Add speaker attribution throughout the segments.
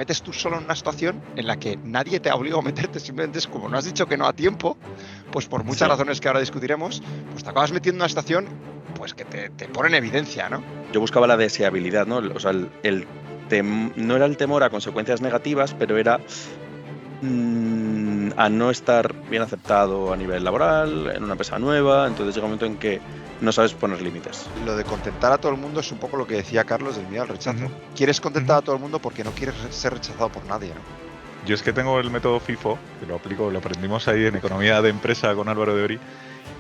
Speaker 1: metes tú solo en una situación en la que nadie te ha obligado a meterte, simplemente es como no has dicho que no a tiempo, pues por muchas razones que ahora discutiremos, pues te acabas metiendo en una situación pues que te pone en evidencia, ¿no?
Speaker 2: Yo buscaba la deseabilidad, ¿no? O sea, no era el temor a consecuencias negativas, pero era a no estar bien aceptado a nivel laboral, en una empresa nueva. Entonces llega un momento en que no sabes poner límites.
Speaker 1: Lo de contentar a todo el mundo es un poco lo que decía Carlos del miedo al rechazo. Quieres contentar a todo el mundo porque no quieres ser rechazado por nadie, ¿no?
Speaker 3: Yo es que tengo el método FIFO, que lo aplico, lo aprendimos ahí en Economía de Empresa con Álvaro de Ori,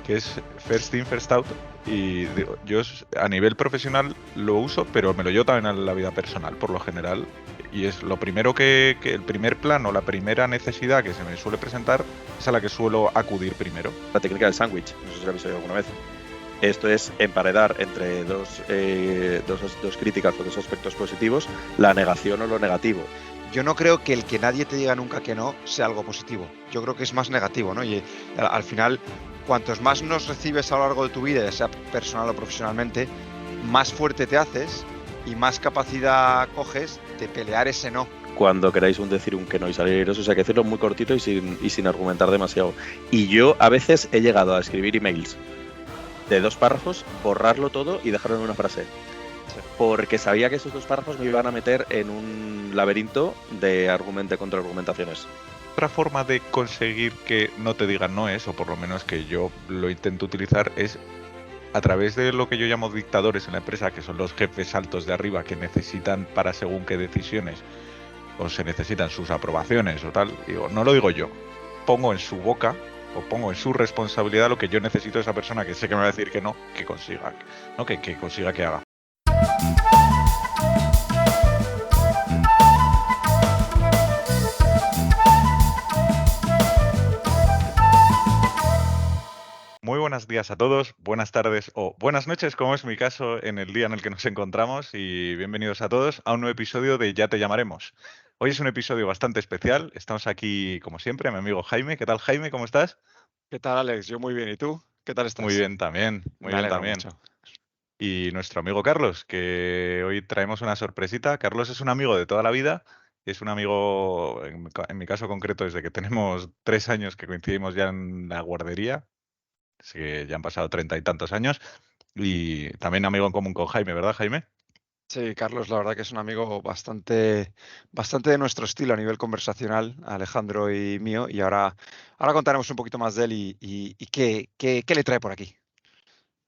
Speaker 3: que es First In, First Out. Y digo, yo a nivel profesional lo uso, pero me lo llevo también a la vida personal, por lo general. Y es lo primero que el primer plano, la primera necesidad que se me suele presentar, es a la que suelo acudir primero.
Speaker 2: La técnica del sándwich, no sé si lo habéis oído alguna vez. Esto es emparedar entre dos críticas o dos aspectos positivos, la negación o lo negativo.
Speaker 1: Yo no creo que el que nadie te diga nunca que no sea algo positivo. Yo creo que es más negativo, ¿no? Y al final, cuantos más nos recibes a lo largo de tu vida, ya sea personal o profesionalmente, más fuerte te haces y más capacidad coges de pelear ese no.
Speaker 2: Cuando queráis decir un que no y saliros, o sea, hay que decirlo muy cortito y sin argumentar demasiado. Y yo a veces he llegado a escribir emails de 2 párrafos, borrarlo todo y dejarlo en una frase. Porque sabía que esos 2 párrafos me iban a meter en un laberinto de contraargumentaciones.
Speaker 3: Otra forma de conseguir que no te digan no es, o por lo menos que yo lo intento utilizar, es a través de lo que yo llamo dictadores en la empresa, que son los jefes altos de arriba que necesitan para según qué decisiones, o se necesitan sus aprobaciones o tal. Digo, no lo digo yo, pongo en su boca o pongo en su responsabilidad lo que yo necesito de esa persona que sé que me va a decir que no, que consiga, ¿no? que consiga que haga. Muy buenos días a todos, buenas tardes o buenas noches, como es mi caso en el día en el que nos encontramos, y bienvenidos a todos a un nuevo episodio de Ya te llamaremos. Hoy es un episodio bastante especial, estamos aquí como siempre, mi amigo Jaime. ¿Qué tal, Jaime? ¿Cómo estás?
Speaker 1: ¿Qué tal, Alex? Yo muy bien. ¿Y tú? ¿Qué tal estás?
Speaker 3: Muy bien también, muy
Speaker 1: Me
Speaker 3: bien
Speaker 1: alegro
Speaker 3: también.
Speaker 1: mucho.
Speaker 3: Y nuestro amigo Carlos, que hoy traemos una sorpresita. Carlos es un amigo de toda la vida, es un amigo, en mi caso concreto, desde que tenemos 3 años que coincidimos ya en la guardería, así que ya han pasado 30 y tantos años, y también amigo en común con Jaime, ¿verdad, Jaime?
Speaker 1: Sí, Carlos, la verdad que es un amigo bastante de nuestro estilo a nivel conversacional, Alejandro y mío, y ahora contaremos un poquito más de él y qué le trae por aquí.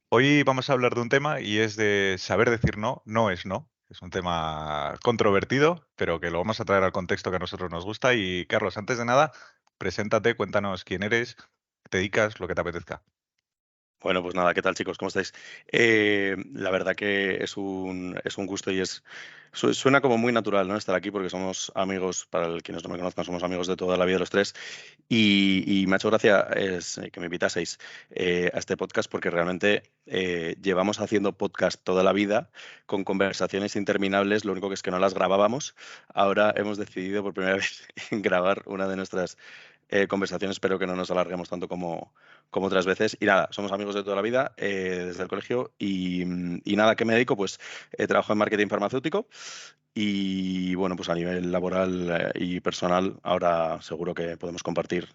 Speaker 3: Hoy vamos a hablar de un tema y es de saber decir no, no es no. Es un tema controvertido, pero que lo vamos a traer al contexto que a nosotros nos gusta. Y Carlos, antes de nada, preséntate, cuéntanos quién eres, qué te dedicas, lo que te apetezca.
Speaker 2: Bueno, pues nada, ¿qué tal, chicos? ¿Cómo estáis? La verdad que es un gusto y suena como muy natural, ¿no? Estar aquí porque somos amigos, para quienes no me conozcan, somos amigos de toda la vida los tres. Y me ha hecho gracia que me invitaseis a este podcast porque realmente llevamos haciendo podcast toda la vida con conversaciones interminables. Lo único que es que no las grabábamos. Ahora hemos decidido por primera vez grabar una de nuestras conversaciones. Espero que no nos alarguemos tanto como otras veces. Y nada, somos amigos de toda la vida, desde el colegio. Y nada, ¿qué me dedico? Pues trabajo en marketing farmacéutico. Y bueno, pues a nivel laboral y personal, ahora seguro que podemos compartir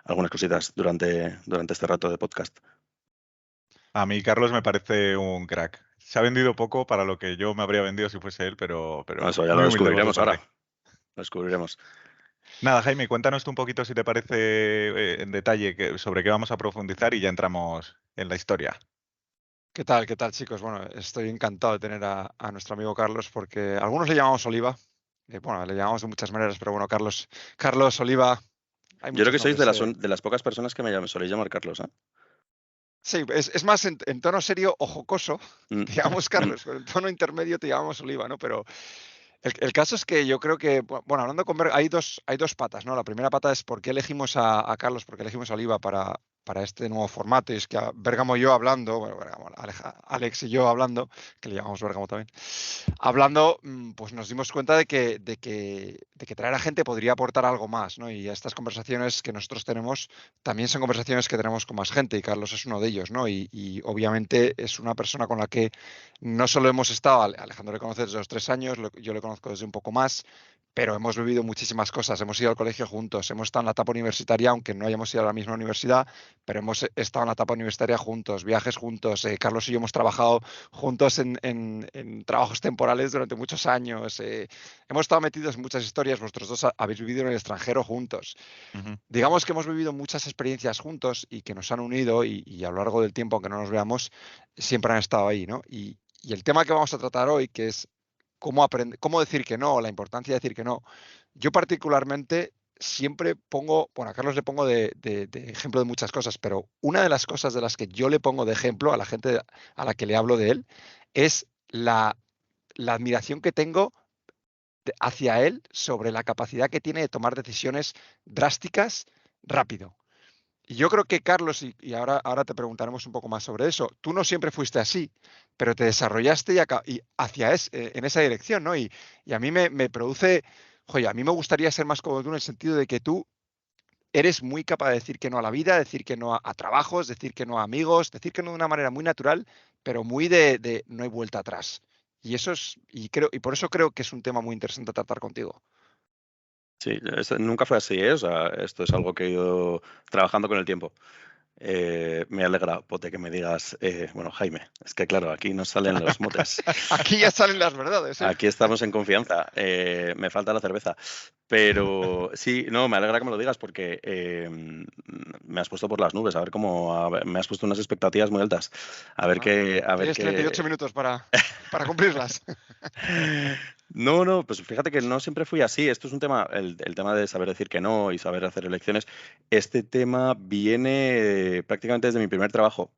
Speaker 2: algunas cositas durante este rato de podcast.
Speaker 3: A mí, Carlos, me parece un crack. Se ha vendido poco para lo que yo me habría vendido si fuese él, pero
Speaker 2: Eso ya lo
Speaker 3: muy humilde por su
Speaker 2: descubriremos
Speaker 3: parte.
Speaker 2: ahora. Lo descubriremos.
Speaker 3: Nada, Jaime, cuéntanos tú un poquito, si te parece, en detalle sobre qué vamos a profundizar y ya entramos en la historia.
Speaker 1: ¿Qué tal, chicos? Bueno, estoy encantado de tener a nuestro amigo Carlos porque algunos le llamamos Oliva. Bueno, le llamamos de muchas maneras, pero bueno, Carlos Oliva, hay
Speaker 2: Yo creo
Speaker 1: muchos
Speaker 2: que sois
Speaker 1: nombres.
Speaker 2: de las pocas personas que soléis llamar Carlos, ¿eh?
Speaker 1: Sí, es más en tono serio o jocoso,
Speaker 2: Mm.
Speaker 1: te llamamos Carlos, pero en tono intermedio te llamamos Oliva, ¿no? Pero el caso es que yo creo que, bueno, hablando con hay dos patas, ¿no? La primera pata es por qué elegimos a Carlos, por qué elegimos a Oliva para este nuevo formato, y es que Bérgamo y yo hablando, bueno, Alex y yo hablando, que le llamamos Bérgamo también, hablando, pues nos dimos cuenta de que traer a gente podría aportar algo más, ¿no? Y estas conversaciones que nosotros tenemos también son conversaciones que tenemos con más gente, y Carlos es uno de ellos, ¿no? Y obviamente es una persona con la que no solo hemos estado, Alejandro le conoce desde los 3 años, yo le conozco desde un poco más, pero hemos vivido muchísimas cosas, hemos ido al colegio juntos, hemos estado en la etapa universitaria, aunque no hayamos ido a la misma universidad, pero hemos estado en la etapa universitaria juntos, viajes juntos, Carlos y yo hemos trabajado juntos en trabajos temporales durante muchos años, hemos estado metidos en muchas historias, vosotros dos habéis vivido en el extranjero juntos. Digamos que hemos vivido muchas experiencias juntos y que nos han unido y a lo largo del tiempo, aunque no nos veamos, siempre han estado ahí, ¿no? Y el tema que vamos a tratar hoy, que es cómo decir que no, la importancia de decir que no. Yo particularmente siempre pongo, bueno, a Carlos le pongo de ejemplo de muchas cosas, pero una de las cosas de las que yo le pongo de ejemplo a la gente a la que le hablo de él es la admiración que tengo hacia él sobre la capacidad que tiene de tomar decisiones drásticas rápido. Y yo creo que Carlos, y ahora te preguntaremos un poco más sobre eso, tú no siempre fuiste así, pero te desarrollaste y hacia en esa dirección, ¿no? Y a mí me produce, oye, a mí me gustaría ser más como tú en el sentido de que tú eres muy capaz de decir que no a la vida, decir que no a trabajos, decir que no a amigos, decir que no de una manera muy natural, pero muy de no hay vuelta atrás. Y eso es, y por eso creo que es un tema muy interesante tratar contigo.
Speaker 2: Sí, nunca fue así, ¿eh? O sea, esto es algo que he ido trabajando con el tiempo. Me alegra, Pote, que me digas, bueno, Jaime, es que claro, aquí nos salen los motes.
Speaker 1: Aquí ya salen las verdades, ¿eh?
Speaker 2: Aquí estamos en confianza. Me falta la cerveza. Pero sí, no, me alegra que me lo digas porque me has puesto por las nubes. A ver me has puesto unas expectativas muy altas. A ver qué.
Speaker 1: Tienes 38 minutos para cumplirlas.
Speaker 2: No, pues fíjate que no siempre fui así. Esto es un tema, el tema de saber decir que no y saber hacer elecciones. Este tema viene prácticamente desde mi primer trabajo.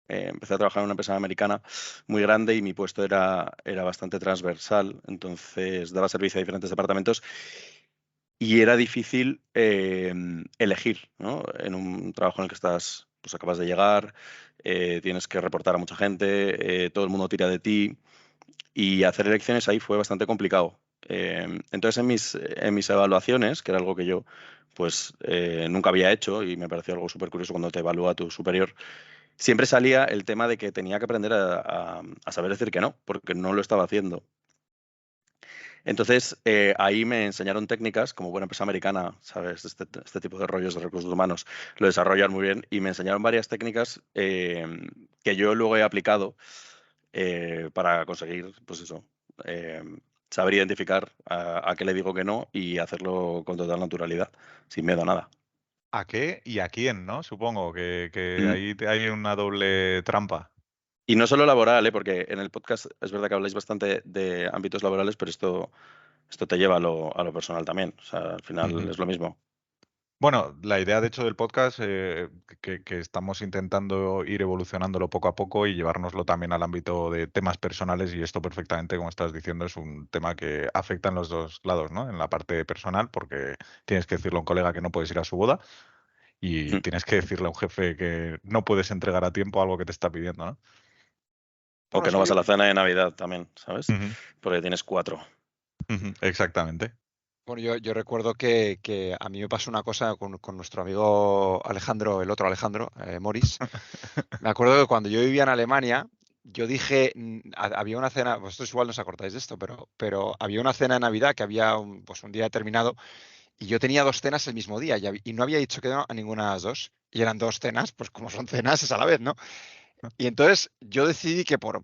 Speaker 2: Empecé a trabajar en una empresa americana muy grande y mi puesto era bastante transversal, entonces daba servicio a diferentes departamentos y era difícil elegir, ¿no? En un trabajo en el que estás, pues acabas de llegar, tienes que reportar a mucha gente, todo el mundo tira de ti y hacer elecciones ahí fue bastante complicado. Entonces en mis evaluaciones, que era algo que yo pues nunca había hecho y me pareció algo súper curioso cuando te evalúa tu superior, siempre salía el tema de que tenía que aprender a saber decir que no, porque no lo estaba haciendo. Entonces, ahí me enseñaron técnicas, como buena empresa americana, ¿sabes? Este tipo de rollos de recursos humanos lo desarrollan muy bien y me enseñaron varias técnicas que yo luego he aplicado para conseguir, pues eso, saber identificar a qué le digo que no y hacerlo con total naturalidad, sin miedo a nada.
Speaker 3: ¿A qué y a quién, no? Supongo que
Speaker 2: Mm.
Speaker 3: ahí hay una doble trampa.
Speaker 2: Y no solo laboral, porque en el podcast es verdad que habláis bastante de ámbitos laborales, pero esto te lleva a lo personal también. O sea, al final es lo mismo.
Speaker 3: Bueno, la idea de hecho del podcast, que estamos intentando ir evolucionándolo poco a poco y llevárnoslo también al ámbito de temas personales, y esto perfectamente, como estás diciendo, es un tema que afecta en los dos lados, ¿no? En la parte personal, porque tienes que decirle a un colega que no puedes ir a su boda y
Speaker 2: Mm.
Speaker 3: tienes que decirle a un jefe que no puedes entregar a tiempo algo que te está pidiendo, ¿no?
Speaker 2: O
Speaker 1: Bueno,
Speaker 2: que
Speaker 1: es
Speaker 2: no vas a
Speaker 1: que
Speaker 2: la cena de Navidad también, ¿sabes?
Speaker 3: Ujú,
Speaker 2: Porque tienes 4.
Speaker 3: exactamente.
Speaker 1: bueno, yo recuerdo que a mí me pasó una cosa con nuestro amigo Alejandro, el otro Alejandro, Morris. Me acuerdo que cuando yo vivía en Alemania, yo dije, había una cena, vosotros igual no os acordáis de esto, pero había una cena de Navidad que había pues un día determinado y yo tenía 2 cenas el mismo día y no había dicho que no a ninguna de las dos. Y eran 2 cenas, pues como son cenas es a la vez, ¿no? Y entonces yo decidí que por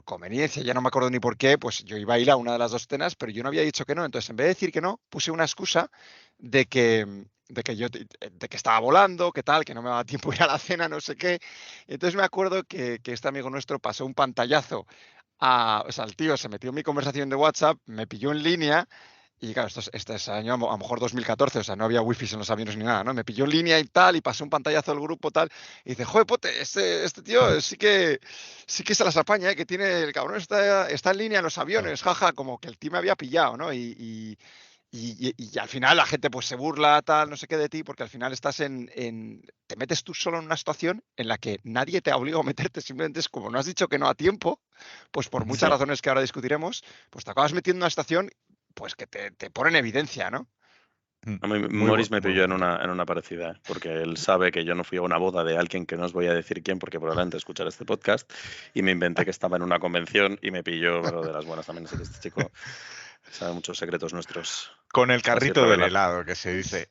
Speaker 1: conveniencia, ya no me acuerdo ni por qué, pues yo iba a ir a una de las 2 cenas, pero yo no había dicho que no. Entonces, en vez de decir que no, puse una excusa de que, de que estaba volando, que tal, que no me daba tiempo de ir a la cena, no sé qué. Entonces me acuerdo que este amigo nuestro pasó un pantallazo o sea, el tío se metió en mi conversación de WhatsApp, me pilló en línea y claro, esto es año a lo mejor 2014, o sea, no había wifi en los aviones ni nada, ¿no? Me pilló en línea y tal, y pasó un pantallazo del grupo tal, y dice, joder, pote, este tío sí que se las apaña, ¿eh? Que tiene, el cabrón está en línea en los aviones, jaja, como que el tío me había pillado, ¿no? Y al final la gente pues se burla, tal, no sé qué de ti, porque al final estás te metes tú solo en una situación en la que nadie te ha obligado a meterte, simplemente es como no has dicho que no a tiempo, pues por muchas
Speaker 2: Sí.
Speaker 1: razones que ahora discutiremos, pues te acabas metiendo en una situación pues que te pone en evidencia, ¿no?
Speaker 2: A mí
Speaker 3: Muy
Speaker 2: Morris me
Speaker 3: muy
Speaker 2: pilló
Speaker 3: buen punto.
Speaker 2: en una parecida, porque él sabe que yo no fui a una boda de alguien que no os voy a decir quién, porque probablemente escuchar este podcast, y me inventé que estaba en una convención y me pilló, pero de las buenas también, así que este chico sabe muchos secretos nuestros.
Speaker 3: Con el
Speaker 2: Así
Speaker 3: carrito del
Speaker 2: revela.
Speaker 3: helado, que se dice.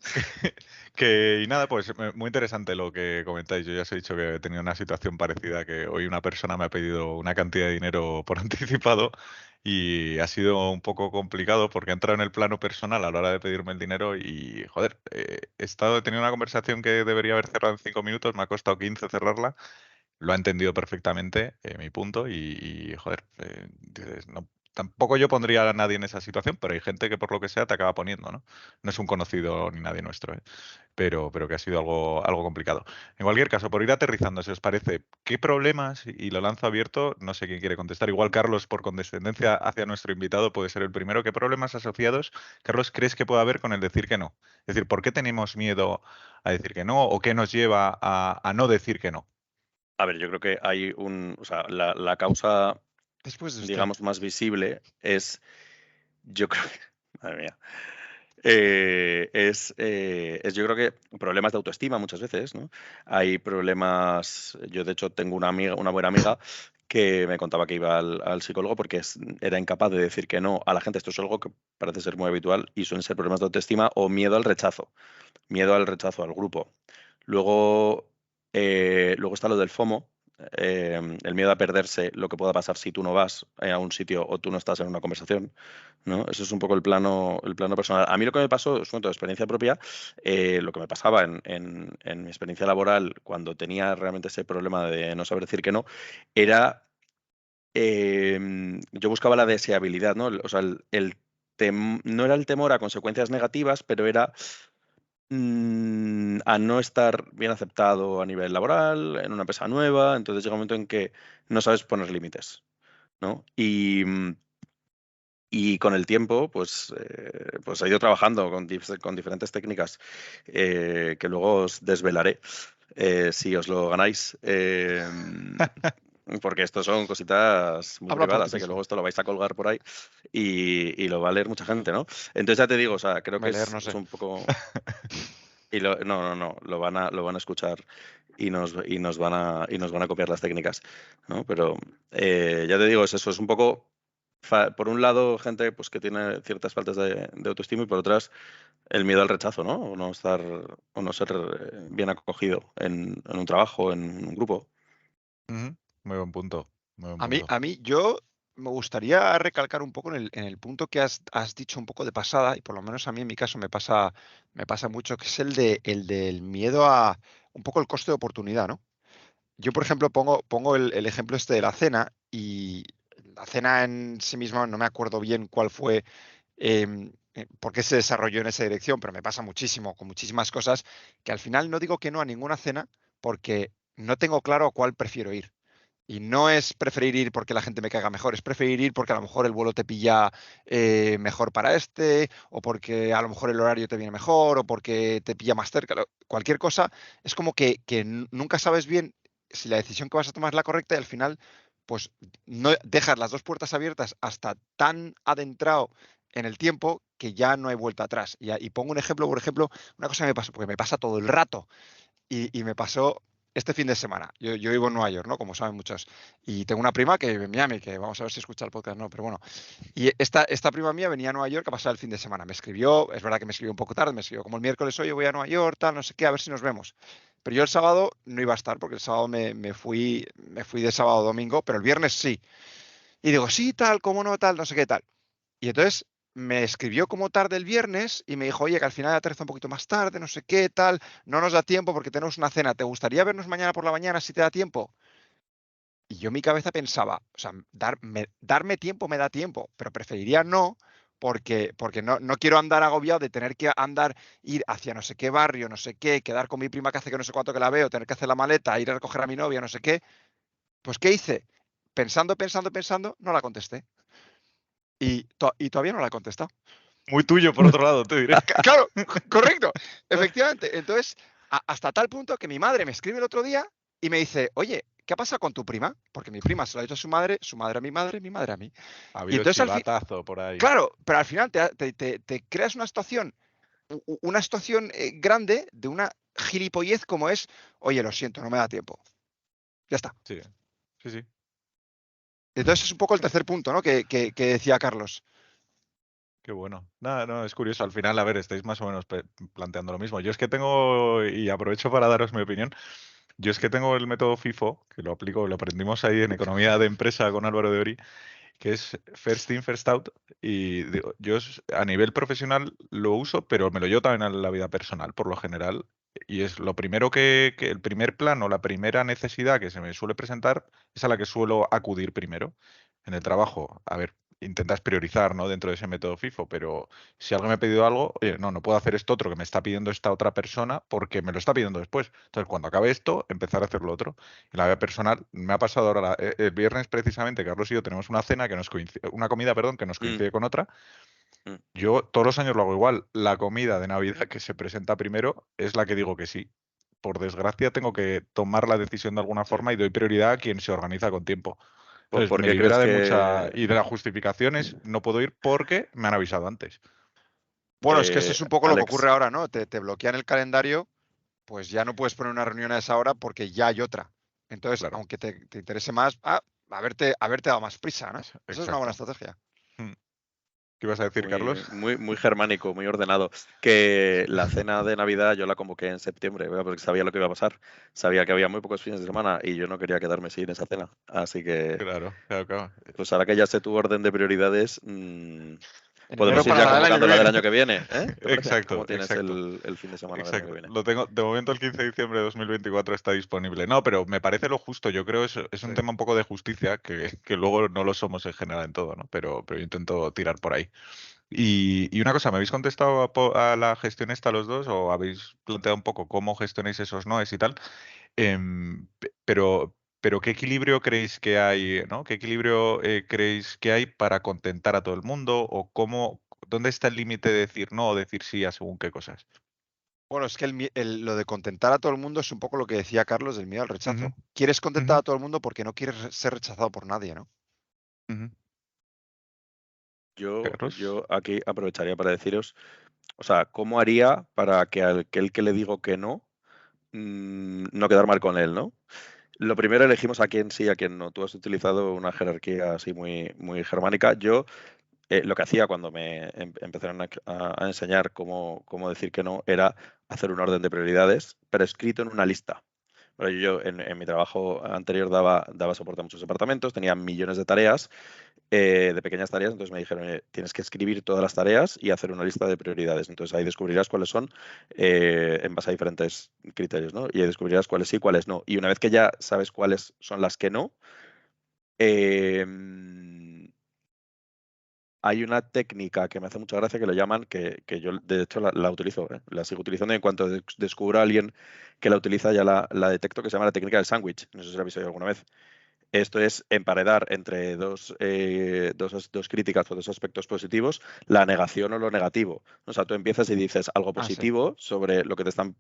Speaker 3: Y nada, pues muy interesante lo que comentáis. Yo ya os he dicho que he tenido una situación parecida, que hoy una persona me ha pedido una cantidad de dinero por anticipado y ha sido un poco complicado porque ha entrado en el plano personal a la hora de pedirme el dinero y, joder, he tenido una conversación que debería haber cerrado en 5 minutos, me ha costado 15 cerrarla. Lo ha entendido perfectamente, mi punto, joder, dices, no, tampoco yo pondría a nadie en esa situación, pero hay gente que por lo que sea te acaba poniendo, ¿no? No es un conocido ni nadie nuestro, ¿eh? Pero que ha sido algo complicado. En cualquier caso, por ir aterrizando, si os parece, ¿qué problemas, y lo lanzo abierto, no sé quién quiere contestar, igual Carlos, por condescendencia hacia nuestro invitado, puede ser el primero, ¿qué problemas asociados, Carlos, crees que puede haber con el decir que no? Es decir, ¿por qué tenemos miedo a decir que no o qué nos lleva a no decir que no?
Speaker 2: A ver, yo creo que hay o sea, la causa,
Speaker 1: Después de usted.
Speaker 2: digamos, más visible es, yo creo que, madre mía, es yo creo que problemas de autoestima muchas veces, ¿no? Hay problemas, yo de hecho tengo una amiga, una buena amiga que me contaba que iba al psicólogo porque era incapaz de decir que no a la gente. Esto es algo que parece ser muy habitual y suelen ser problemas de autoestima o miedo al rechazo al grupo. Luego está lo del FOMO, el miedo a perderse lo que pueda pasar si tú no vas a un sitio o tú no estás en una conversación, ¿no? Eso es un poco el plano personal. A mí lo que me pasó, os cuento de experiencia propia, lo que me pasaba en mi experiencia laboral cuando tenía realmente ese problema de no saber decir que no, era, yo buscaba la deseabilidad, ¿no? O sea, no era el temor a consecuencias negativas, pero era a no estar bien aceptado a nivel laboral, en una empresa nueva, entonces llega un momento en que no sabes poner límites, ¿no? Y con el tiempo, pues he ido trabajando con diferentes técnicas que luego os desvelaré si os lo ganáis. Porque esto son cositas muy
Speaker 1: Habla por ti
Speaker 2: privadas, que
Speaker 1: mismo.
Speaker 2: luego esto lo vais a colgar por ahí y lo va a leer mucha gente, ¿no? Entonces ya te digo, o sea, creo que
Speaker 1: Me leer, no
Speaker 2: es
Speaker 1: sé.
Speaker 2: un poco... no, lo van a escuchar y nos van a copiar las técnicas, ¿no? Pero ya te digo, es eso, es un poco, por un lado, gente pues, que tiene ciertas faltas de autoestima y por otras, el miedo al rechazo, ¿no? O no ser bien acogido en un trabajo, en un grupo.
Speaker 3: Ujú, muy buen punto, muy buen
Speaker 1: A mí,
Speaker 3: punto.
Speaker 1: a mí, yo me gustaría recalcar un poco en el punto que has dicho un poco de pasada, y por lo menos a mí en mi caso me pasa mucho, que es el del miedo a un poco el coste de oportunidad, ¿no? Yo, por ejemplo, pongo el ejemplo este de la cena, y la cena en sí misma no me acuerdo bien cuál fue, por qué se desarrolló en esa dirección, pero me pasa muchísimo, con muchísimas cosas, que al final no digo que no a ninguna cena porque no tengo claro a cuál prefiero ir. Y no es preferir ir porque la gente me caiga mejor, es preferir ir porque a lo mejor el vuelo te pilla mejor para este, o porque a lo mejor el horario te viene mejor, o porque te pilla más cerca. Cualquier cosa, es como que nunca sabes bien si la decisión que vas a tomar es la correcta y al final, pues no dejas las dos puertas abiertas hasta tan adentrado en el tiempo que ya no hay vuelta atrás. Y pongo un ejemplo, por ejemplo, una cosa que me pasó, porque me pasa todo el rato, y me pasó este fin de semana. Yo vivo en Nueva York, ¿no? Como saben muchos. Y tengo una prima que vive en Miami, que vamos a ver si escucha el podcast, no, pero bueno. Y esta prima mía venía a Nueva York a pasar el fin de semana. Me escribió, es verdad que me escribió un poco tarde, me escribió como el miércoles, oye, voy a Nueva York, tal, no sé qué, a ver si nos vemos. Pero yo el sábado no iba a estar, porque el sábado me fui de sábado a domingo, pero el viernes sí. Y digo, sí, tal, cómo no, tal, no sé qué, tal. Y entonces me escribió como tarde el viernes y me dijo, oye, que al final aterriza un poquito más tarde, no sé qué, tal, no nos da tiempo porque tenemos una cena, ¿te gustaría vernos mañana por la mañana si te da tiempo? Y yo en mi cabeza pensaba, o sea, darme tiempo me da tiempo, pero preferiría no, porque no quiero andar agobiado de tener que ir hacia no sé qué barrio, no sé qué, quedar con mi prima que hace que no sé cuánto que la veo, tener que hacer la maleta, ir a recoger a mi novia, no sé qué. Pues ¿qué hice? Pensando, no la contesté. Y todavía no la he contestado.
Speaker 3: Muy tuyo, por otro lado, te diré.
Speaker 1: Claro, correcto, efectivamente. Entonces, hasta tal punto que mi madre me escribe el otro día y me dice, oye, ¿qué ha pasado con tu prima? Porque mi prima se lo ha dicho a su madre a mi madre a mí.
Speaker 3: Ha
Speaker 1: Y
Speaker 3: habido
Speaker 1: entonces,
Speaker 3: chivatazo por ahí.
Speaker 1: claro, pero al final te creas una situación grande de una gilipollez como es, oye, lo siento, no me da tiempo. Ya está.
Speaker 3: Sí, sí, sí.
Speaker 1: Entonces es un poco el tercer punto, ¿no? Que decía Carlos.
Speaker 3: Qué bueno. Nada, no, es curioso. Al final, a ver, estáis más o menos planteando lo mismo. Yo es que tengo, y aprovecho para daros mi opinión, yo es que tengo el método FIFO, que lo aplico, lo aprendimos ahí en economía de empresa con Álvaro de Ori, que es first in, first out. Y yo a nivel profesional lo uso, pero me lo llevo también a la vida personal, por lo general. Y es lo primero que el primer plano, la primera necesidad que se me suele presentar es a la que suelo acudir primero. En el trabajo, a ver, intentas priorizar, ¿no? Dentro de ese método FIFO, pero si alguien me ha pedido algo, oye, no puedo hacer esto otro que me está pidiendo esta otra persona porque me lo está pidiendo después. Entonces, cuando acabe esto, empezar a hacer lo otro. En la vida personal, me ha pasado ahora, el viernes precisamente, Carlos y yo tenemos una cena que nos coincide, una comida, perdón, que nos coincide con otra. Yo todos los años lo hago igual. La comida de Navidad que se presenta primero es la que digo que sí. Por desgracia, tengo que tomar la decisión de alguna forma y doy prioridad a quien se organiza con tiempo. Entonces,
Speaker 2: ¿Por
Speaker 3: me
Speaker 2: qué crees
Speaker 3: libera de mucha...
Speaker 2: que
Speaker 3: Y de las justificaciones, no puedo ir porque me han avisado antes.
Speaker 1: Bueno, es que eso es un poco lo que ocurre
Speaker 2: Alex?
Speaker 1: ahora, ¿no? Te bloquean el calendario, pues ya no puedes poner una reunión a esa hora porque ya hay otra. Entonces,
Speaker 3: Claro,
Speaker 1: aunque te interese más, haberte dado más prisa, ¿no? Esa es una buena
Speaker 3: exacto.
Speaker 1: estrategia.
Speaker 3: Mm. ¿Qué ibas a decir, Carlos?
Speaker 2: Muy germánico, muy ordenado. Que la cena de Navidad yo la convoqué en septiembre, ¿verdad? Porque sabía lo que iba a pasar. Sabía que había muy pocos fines de semana y yo no quería quedarme sin esa cena. Así que,
Speaker 3: Claro, claro, claro.
Speaker 2: pues ahora que ya sé tu orden de prioridades,
Speaker 1: En enero
Speaker 2: podemos ir
Speaker 1: para
Speaker 2: ya
Speaker 1: la del año que
Speaker 2: convocando la del
Speaker 1: viene.
Speaker 2: año que viene, ¿eh? ¿Te parece?
Speaker 3: Exacto,
Speaker 2: ¿Cómo tienes
Speaker 3: exacto.
Speaker 2: el fin de semana del año que
Speaker 3: Exacto.
Speaker 2: viene?
Speaker 3: Lo tengo, de momento el 15 de diciembre de 2024 está disponible. No, pero me parece lo justo. Yo creo que es un
Speaker 1: Sí.
Speaker 3: tema un poco de justicia, que luego no lo somos en general en todo, ¿no? Pero yo intento tirar por ahí. Y una cosa, ¿me habéis contestado a la gestión esta los dos o habéis planteado un poco cómo gestionáis esos noes y tal? Pero ¿qué equilibrio creéis que hay, ¿no? ¿Qué equilibrio creéis que hay para contentar a todo el mundo? ¿O dónde está el límite de decir no o decir sí a según qué cosas?
Speaker 1: Bueno, es que lo de contentar a todo el mundo es un poco lo que decía Carlos del miedo al
Speaker 3: Ujú,
Speaker 1: rechazo. Quieres contentar
Speaker 3: ujú,
Speaker 1: a todo el mundo porque no quieres ser rechazado por nadie, ¿no?
Speaker 3: ujú. Carlos.
Speaker 2: Yo aquí aprovecharía para deciros, o sea, ¿cómo haría para que al que le digo que no, no quedar mal con él, ¿no? Lo primero elegimos a quién sí y a quién no. Tú has utilizado una jerarquía así muy germánica. Yo lo que hacía cuando me empezaron a enseñar cómo decir que no era hacer un orden de prioridades, pero escrito en una lista. Pero yo en mi trabajo anterior daba soporte a muchos departamentos, tenía millones de tareas, de pequeñas tareas, entonces me dijeron, tienes que escribir todas las tareas y hacer una lista de prioridades. Entonces ahí descubrirás cuáles son en base a diferentes criterios, ¿no? Y ahí descubrirás cuáles sí, cuáles no. Y una vez que ya sabes cuáles son las que no, eh, hay una técnica que me hace mucha gracia que le llaman, que yo de hecho la utilizo, la sigo utilizando y en cuanto descubro a alguien que la utiliza ya la detecto, que se llama la técnica del sándwich. No sé si la habéis oído alguna vez. Esto es emparedar entre dos críticas o dos aspectos positivos la negación o lo negativo. O sea, tú empiezas y dices algo
Speaker 1: Ah, sí.
Speaker 2: positivo sobre lo que te están,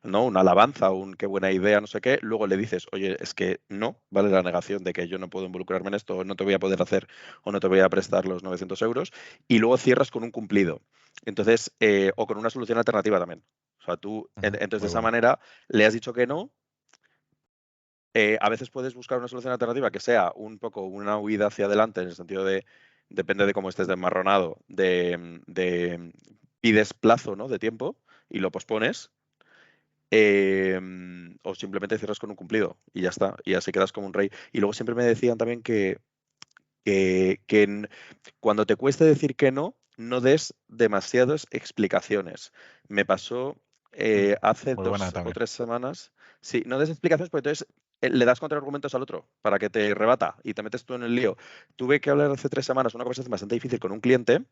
Speaker 2: ¿no? Una alabanza, un qué buena idea, no sé qué. Luego le dices, oye, es que no, ¿vale? La negación de que yo no puedo involucrarme en esto, o no te voy a poder hacer o no te voy a prestar los 900 euros. Y luego cierras con un cumplido. Entonces, o con una solución alternativa también. O sea, tú,
Speaker 3: Ujú,
Speaker 2: entonces de
Speaker 3: muy
Speaker 2: esa
Speaker 3: bueno.
Speaker 2: manera le has dicho que no. A veces puedes buscar una solución alternativa que sea un poco una huida hacia adelante, en el sentido de, depende de cómo estés de enmarronado, pides plazo, ¿no? De tiempo y lo pospones, o simplemente cierras con un cumplido y ya está, y así quedas como un rey. Y luego siempre me decían también que cuando te cueste decir que no, no des demasiadas explicaciones. Me pasó
Speaker 3: Mm,
Speaker 2: hace
Speaker 3: muy buena
Speaker 2: 2 o 3 semanas. Sí, no des explicaciones porque entonces le das contraargumentos al otro para que te rebata y te metes tú en el lío. Tuve que hablar hace 3 semanas una conversación bastante difícil con un cliente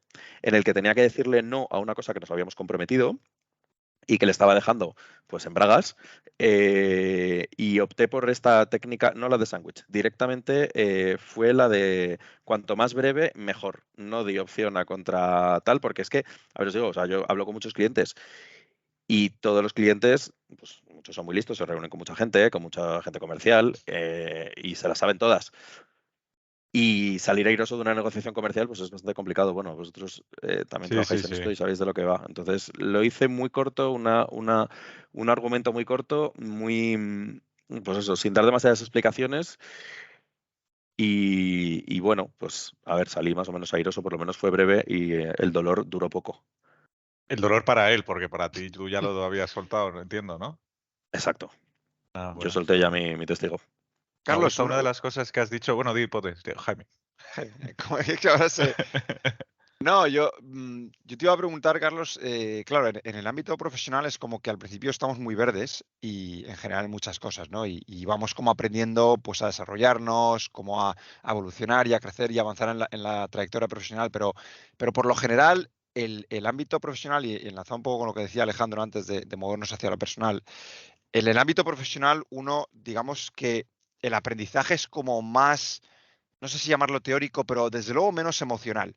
Speaker 2: en el que tenía que decirle no a una cosa que nos habíamos comprometido y que le estaba dejando pues en bragas, y opté por esta técnica, no la de sándwich, directamente fue la de cuanto más breve, mejor. No di opción a contra tal, porque es que, a ver, os digo, o sea, yo hablo con muchos clientes y todos los clientes, pues muchos son muy listos, se reúnen con mucha gente comercial, y se las saben todas. Y salir airoso de una negociación comercial pues es bastante complicado. Bueno, vosotros también
Speaker 3: Sí, sí,
Speaker 2: trabajáis en
Speaker 3: sí.
Speaker 2: esto y sabéis de lo que va. Entonces lo hice muy corto, un argumento muy corto, pues eso, sin dar demasiadas explicaciones. Y bueno, pues a ver, salí más o menos airoso, por lo menos fue breve y el dolor duró poco.
Speaker 3: El dolor para él, porque para ti tú ya lo habías soltado, no entiendo, ¿no?
Speaker 2: Exacto.
Speaker 3: Ah,
Speaker 2: Yo
Speaker 3: bueno,
Speaker 2: solté ya
Speaker 3: bueno.
Speaker 2: mi testigo.
Speaker 3: Me
Speaker 1: Carlos,
Speaker 3: gusta una de las cosas que has dicho. Bueno, di, Potes, tío, Jaime.
Speaker 1: como es que ahora se, No, yo te iba a preguntar, Carlos, claro, en el ámbito profesional es como que al principio estamos muy verdes y en general en muchas cosas, ¿no? Y vamos como aprendiendo pues a desarrollarnos, como a evolucionar y a crecer y avanzar en la trayectoria profesional, pero por lo general el ámbito profesional, y enlazado un poco con lo que decía Alejandro antes de movernos hacia lo personal, en el ámbito profesional uno, digamos que el aprendizaje es como más, no sé si llamarlo teórico, pero desde luego menos emocional.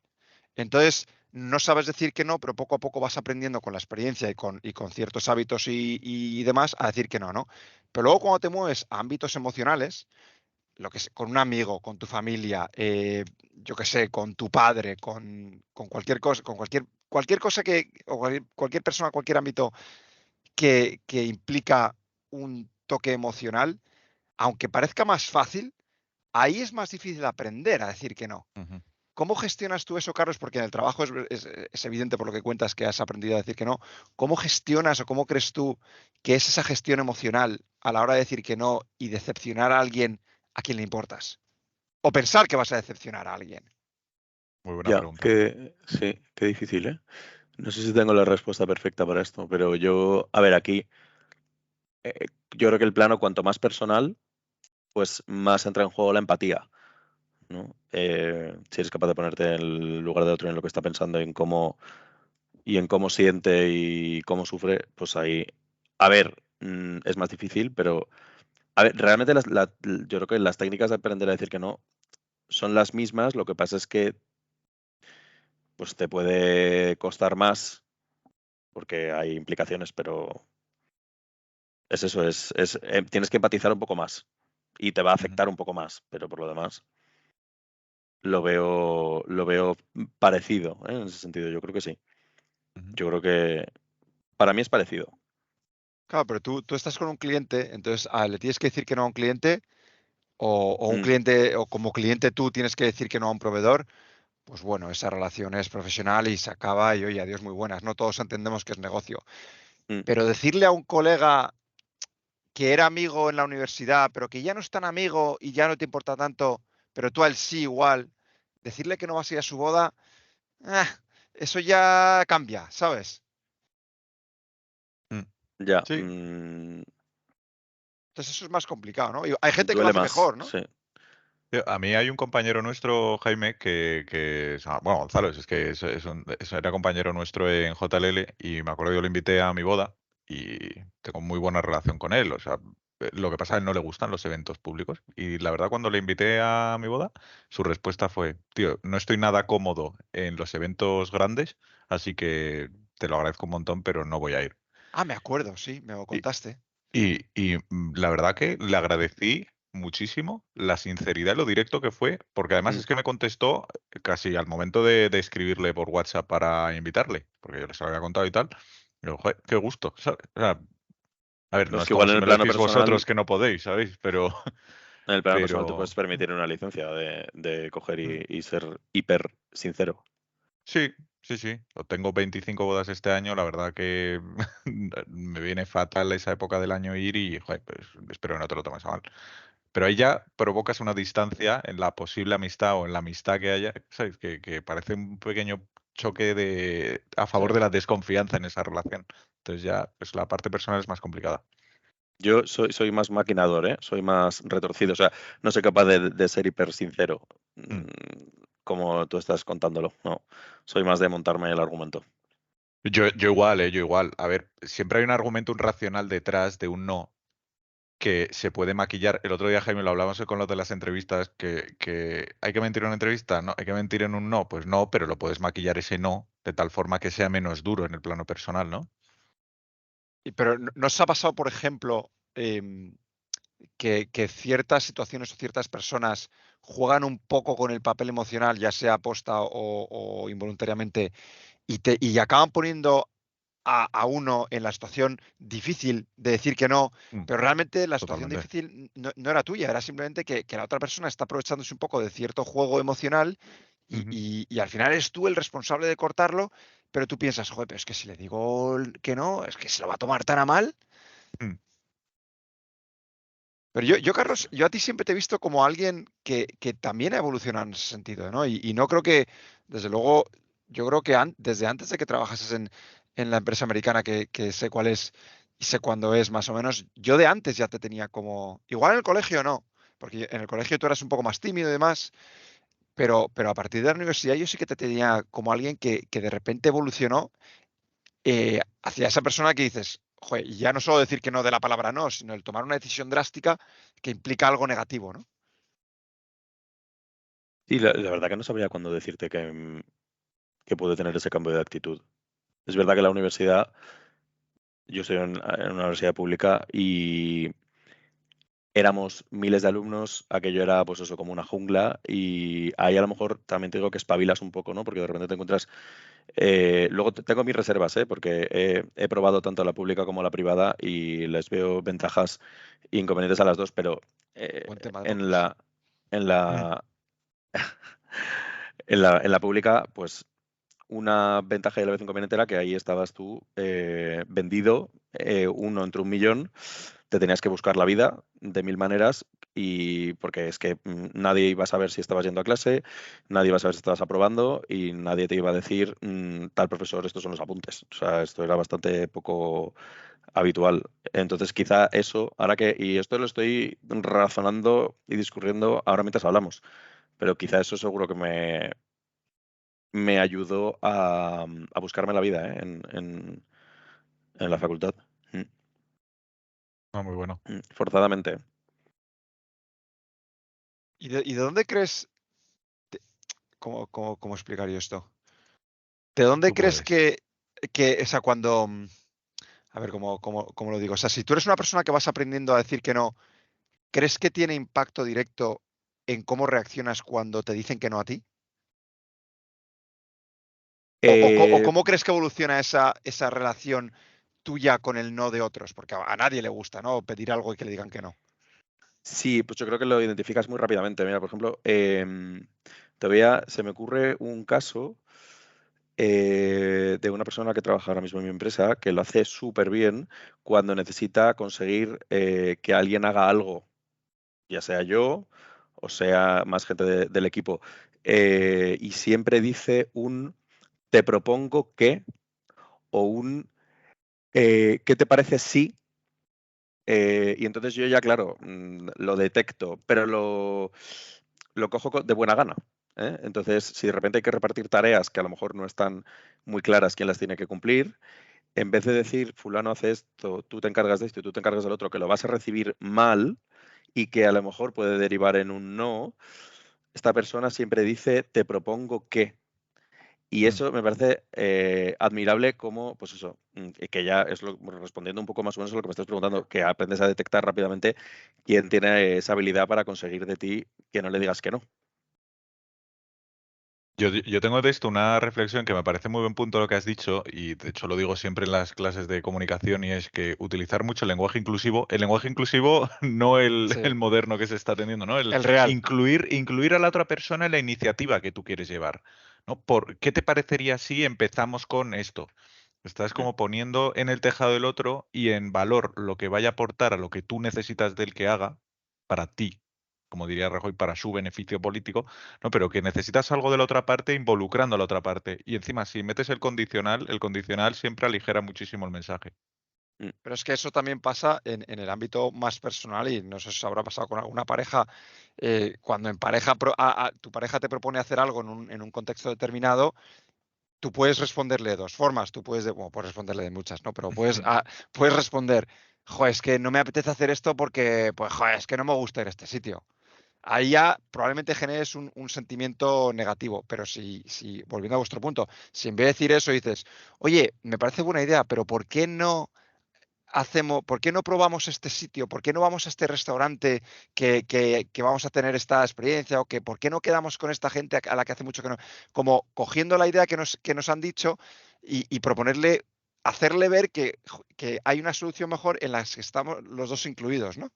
Speaker 1: Entonces, no sabes decir que no, pero poco a poco vas aprendiendo con la experiencia y con ciertos hábitos y demás a decir que no, ¿no? Pero luego cuando te mueves a ámbitos emocionales, lo que es, con un amigo, con tu familia, yo qué sé, con tu padre, con cualquier cosa, con cualquier cosa o cualquier persona, cualquier ámbito que implica un toque emocional, aunque parezca más fácil, ahí es más difícil aprender a decir que no.
Speaker 3: Ujú.
Speaker 1: ¿Cómo gestionas tú eso, Carlos? Porque en el trabajo es evidente por lo que cuentas que has aprendido a decir que no. ¿Cómo gestionas o cómo crees tú que es esa gestión emocional a la hora de decir que no y decepcionar a alguien a quien le importas? O pensar que vas a decepcionar a alguien.
Speaker 3: Muy buena
Speaker 2: Ya,
Speaker 3: pregunta.
Speaker 2: que sí, qué difícil, ¿eh? No sé si tengo la respuesta perfecta para esto, pero yo, a ver, aquí, yo creo que el plano, cuanto más personal, pues más entra en juego la empatía, ¿no? Si eres capaz de ponerte en el lugar de otro, en lo que está pensando, en cómo siente y cómo sufre, pues ahí, a ver, es más difícil, pero, a ver, realmente yo creo que las técnicas de aprender a decir que no son las mismas, lo que pasa es que pues te puede costar más porque hay implicaciones, pero es eso, tienes que empatizar un poco más y te va a
Speaker 3: Ujú,
Speaker 2: afectar un poco más, pero por lo demás lo veo parecido, ¿eh? En ese sentido, yo creo que sí.
Speaker 3: ujú.
Speaker 2: Yo creo que para mí es parecido.
Speaker 1: Claro, pero tú estás con un cliente, entonces le tienes que decir que no a un cliente, o un
Speaker 2: Mm,
Speaker 1: cliente, o como cliente tú tienes que decir que no a un proveedor. Pues bueno, esa relación es profesional y se acaba y oye, adiós muy buenas. No todos entendemos que es negocio.
Speaker 2: mm,
Speaker 1: Pero decirle a un colega que era amigo en la universidad, pero que ya no es tan amigo y ya no te importa tanto, pero tú a él sí igual, decirle que no vas a ir a su boda, ah, eso ya cambia, ¿sabes?
Speaker 3: Mm.
Speaker 2: ya,
Speaker 3: Sí,
Speaker 1: Entonces eso es más complicado, ¿no? Y hay gente que lo
Speaker 2: duele
Speaker 1: hace
Speaker 2: más,
Speaker 1: mejor, ¿no?
Speaker 2: sí.
Speaker 3: tío, a mí hay un compañero nuestro, Jaime, bueno, Gonzalo, es que era compañero nuestro en JLL y me acuerdo que yo lo invité a mi boda y tengo muy buena relación con él. O sea, lo que pasa es que no le gustan los eventos públicos. Y la verdad, cuando le invité a mi boda, su respuesta fue, tío, no estoy nada cómodo en los eventos grandes, así que te lo agradezco un montón, pero no voy a ir.
Speaker 1: Ah, me acuerdo, sí, me lo contaste.
Speaker 3: La verdad que le agradecí muchísimo la sinceridad y lo directo que fue, porque además
Speaker 2: Mm,
Speaker 3: es que me contestó casi al momento de escribirle por WhatsApp para invitarle, porque yo les había contado y tal. Y digo, "Joder, qué gusto", ¿sabes? O sea, a ver,
Speaker 2: no
Speaker 3: no
Speaker 2: es
Speaker 3: es
Speaker 2: que
Speaker 3: como
Speaker 2: igual
Speaker 3: si
Speaker 2: en el
Speaker 3: me lo
Speaker 2: plano
Speaker 3: decís
Speaker 2: personal
Speaker 3: vosotros que no podéis, ¿sabéis? Pero,
Speaker 2: En el plano personal te
Speaker 3: pero,
Speaker 2: puedes permitir una licencia de coger
Speaker 3: mm,
Speaker 2: y ser hiper sincero.
Speaker 3: sí, sí, sí. Tengo 25 bodas este año, la verdad que me viene fatal esa época del año ir y, joder, pues espero que no te lo tomes a mal. Pero ahí ya provocas una distancia en la posible amistad o en la amistad que haya, ¿sabes? Que parece un pequeño choque a
Speaker 2: Sí.
Speaker 3: favor de la desconfianza en esa relación. Entonces ya, pues la parte personal es más complicada.
Speaker 2: Yo soy más maquinador, ¿eh? Soy más retorcido, o sea, no soy capaz de ser hiper sincero,
Speaker 3: Mm.
Speaker 2: como tú estás contándolo, no. Soy más de montarme el argumento.
Speaker 3: Yo igual, yo igual. A ver, siempre hay un argumento, un racional detrás de un no que se puede maquillar. El otro día, Jaime, lo hablamos con los de las entrevistas, que hay que mentir en una entrevista, ¿no? Hay que mentir en un no, pues no, pero lo puedes maquillar ese no de tal forma que sea menos duro en el plano personal, ¿no?
Speaker 1: Pero ¿no os ha pasado, por ejemplo, que ciertas situaciones o ciertas personas juegan un poco con el papel emocional, ya sea aposta o involuntariamente, y acaban poniendo a uno en la situación difícil de decir que no,
Speaker 3: Mm,
Speaker 1: pero realmente la situación
Speaker 3: Totalmente.
Speaker 1: difícil no era tuya, era simplemente que la otra persona está aprovechándose un poco de cierto juego emocional
Speaker 3: Ujú.
Speaker 1: y al final eres tú el responsable de cortarlo, pero tú piensas, joder, pero es que si le digo que no, es que se lo va a tomar tan a mal.
Speaker 3: Mm.
Speaker 1: Pero Carlos, yo a ti siempre te he visto como alguien que también ha evolucionado en ese sentido, ¿no? Y no creo que, desde luego, yo creo que desde antes de que trabajases en la empresa americana, que sé cuál es y sé cuándo es más o menos, yo de antes ya te tenía como, igual en el colegio no, porque en el colegio tú eras un poco más tímido y demás, pero a partir de la universidad yo sí que te tenía como alguien que de repente evolucionó hacia esa persona que dices, joder, y ya no solo decir que no de la palabra no, sino el tomar una decisión drástica que implica algo negativo, ¿no?
Speaker 2: Y la verdad que no sabría cuándo decirte que puede tener ese cambio de actitud. Es verdad que la universidad, yo estoy en una universidad pública y éramos miles de alumnos, aquello era pues eso, como una jungla y ahí a lo mejor también te digo que espabilas un poco, ¿no? Porque de repente te encuentras. Luego tengo mis reservas, ¿eh? Porque he probado tanto la pública como la privada y les veo ventajas e inconvenientes a las dos, pero eh,
Speaker 1: Buen tema de
Speaker 2: en
Speaker 1: podcast.
Speaker 2: la, en
Speaker 3: Mm.
Speaker 2: la, en la pública, pues una ventaja y a la vez inconveniente era que ahí estabas tú vendido, uno entre un millón, te tenías que buscar la vida de mil maneras y porque es que nadie iba a saber si estabas yendo a clase, nadie iba a saber si estabas aprobando y nadie te iba a decir tal profesor, estos son los apuntes. O sea, esto era bastante poco habitual. Entonces, quizá eso, ahora que, y esto lo estoy razonando y discurriendo ahora mientras hablamos, pero quizá eso seguro que me ayudó a buscarme la vida, ¿eh? En la facultad. Mm,
Speaker 3: Muy bueno.
Speaker 2: Forzadamente.
Speaker 1: ¿Y de dónde crees, cómo explicaría esto? ¿De dónde
Speaker 3: Tú
Speaker 1: crees
Speaker 3: puedes.
Speaker 1: o sea, cuando, a ver, cómo lo digo? O sea, si tú eres una persona que vas aprendiendo a decir que no, ¿crees que tiene impacto directo en cómo reaccionas cuando te dicen que no a ti? ¿O
Speaker 2: Eh,
Speaker 1: cómo crees que evoluciona esa relación tuya con el no de otros? Porque a nadie le gusta, ¿no? Pedir algo y que le digan que no.
Speaker 2: sí, pues yo creo que lo identificas muy rápidamente. Mira, por ejemplo, se me ocurre un caso de una persona que trabaja ahora mismo en mi empresa que lo hace súper bien cuando necesita conseguir que alguien haga algo, ya sea yo o sea más gente del equipo. Y siempre dice un te propongo que o un ¿qué te parece si? Y entonces yo ya, claro, lo detecto, pero lo cojo de buena gana. ¿Eh? Entonces, si de repente hay que repartir tareas que a lo mejor no están muy claras quién las tiene que cumplir, en vez de decir, fulano hace esto, tú te encargas de esto y tú te encargas del otro, que lo vas a recibir mal y que a lo mejor puede derivar en un no, esta persona siempre dice, te propongo que. Y
Speaker 3: Mm.
Speaker 2: eso me parece admirable como, pues eso, que ya es respondiendo un poco más o menos a lo que me estás preguntando, que aprendes a detectar rápidamente quién tiene esa habilidad para conseguir de ti que no le digas que no.
Speaker 3: Yo tengo de esto una reflexión que me parece muy buen punto lo que has dicho, y de hecho lo digo siempre en las clases de comunicación, y es que utilizar mucho el lenguaje inclusivo, no
Speaker 1: Sí,
Speaker 3: el moderno que se está teniendo, ¿no? El
Speaker 1: el real.
Speaker 3: incluir a la otra persona en la iniciativa que tú quieres llevar, ¿no? ¿Qué te parecería si empezamos con esto? Estás
Speaker 2: Mm,
Speaker 3: como poniendo en el tejado del otro y en valor lo que vaya a aportar a lo que tú necesitas del que haga para ti, como diría Rajoy, para su beneficio político, no, pero que necesitas algo de la otra parte involucrando a la otra parte. Y encima, si metes el condicional siempre aligera muchísimo el mensaje.
Speaker 2: mm.
Speaker 1: Pero es que eso también pasa en el ámbito más personal y no sé si os habrá pasado con alguna pareja, cuando en pareja tu pareja te propone hacer algo en un contexto determinado, tú puedes responderle de 2 formas. Tú puedes responderle de muchas, ¿no? Pero puedes responder, joder, es que no me apetece hacer esto porque, pues, joder, es que no me gusta ir a este sitio. Ahí ya probablemente generes un sentimiento negativo, pero si, volviendo a vuestro punto, si en vez de decir eso dices, oye, me parece buena idea, pero ¿por qué no probamos este sitio? ¿Por qué no vamos a este restaurante que vamos a tener esta experiencia? ¿O por qué no quedamos con esta gente a la que hace mucho que no? Como cogiendo la idea que nos han dicho y proponerle, hacerle ver que hay una solución mejor en la que estamos los dos incluidos, ¿no?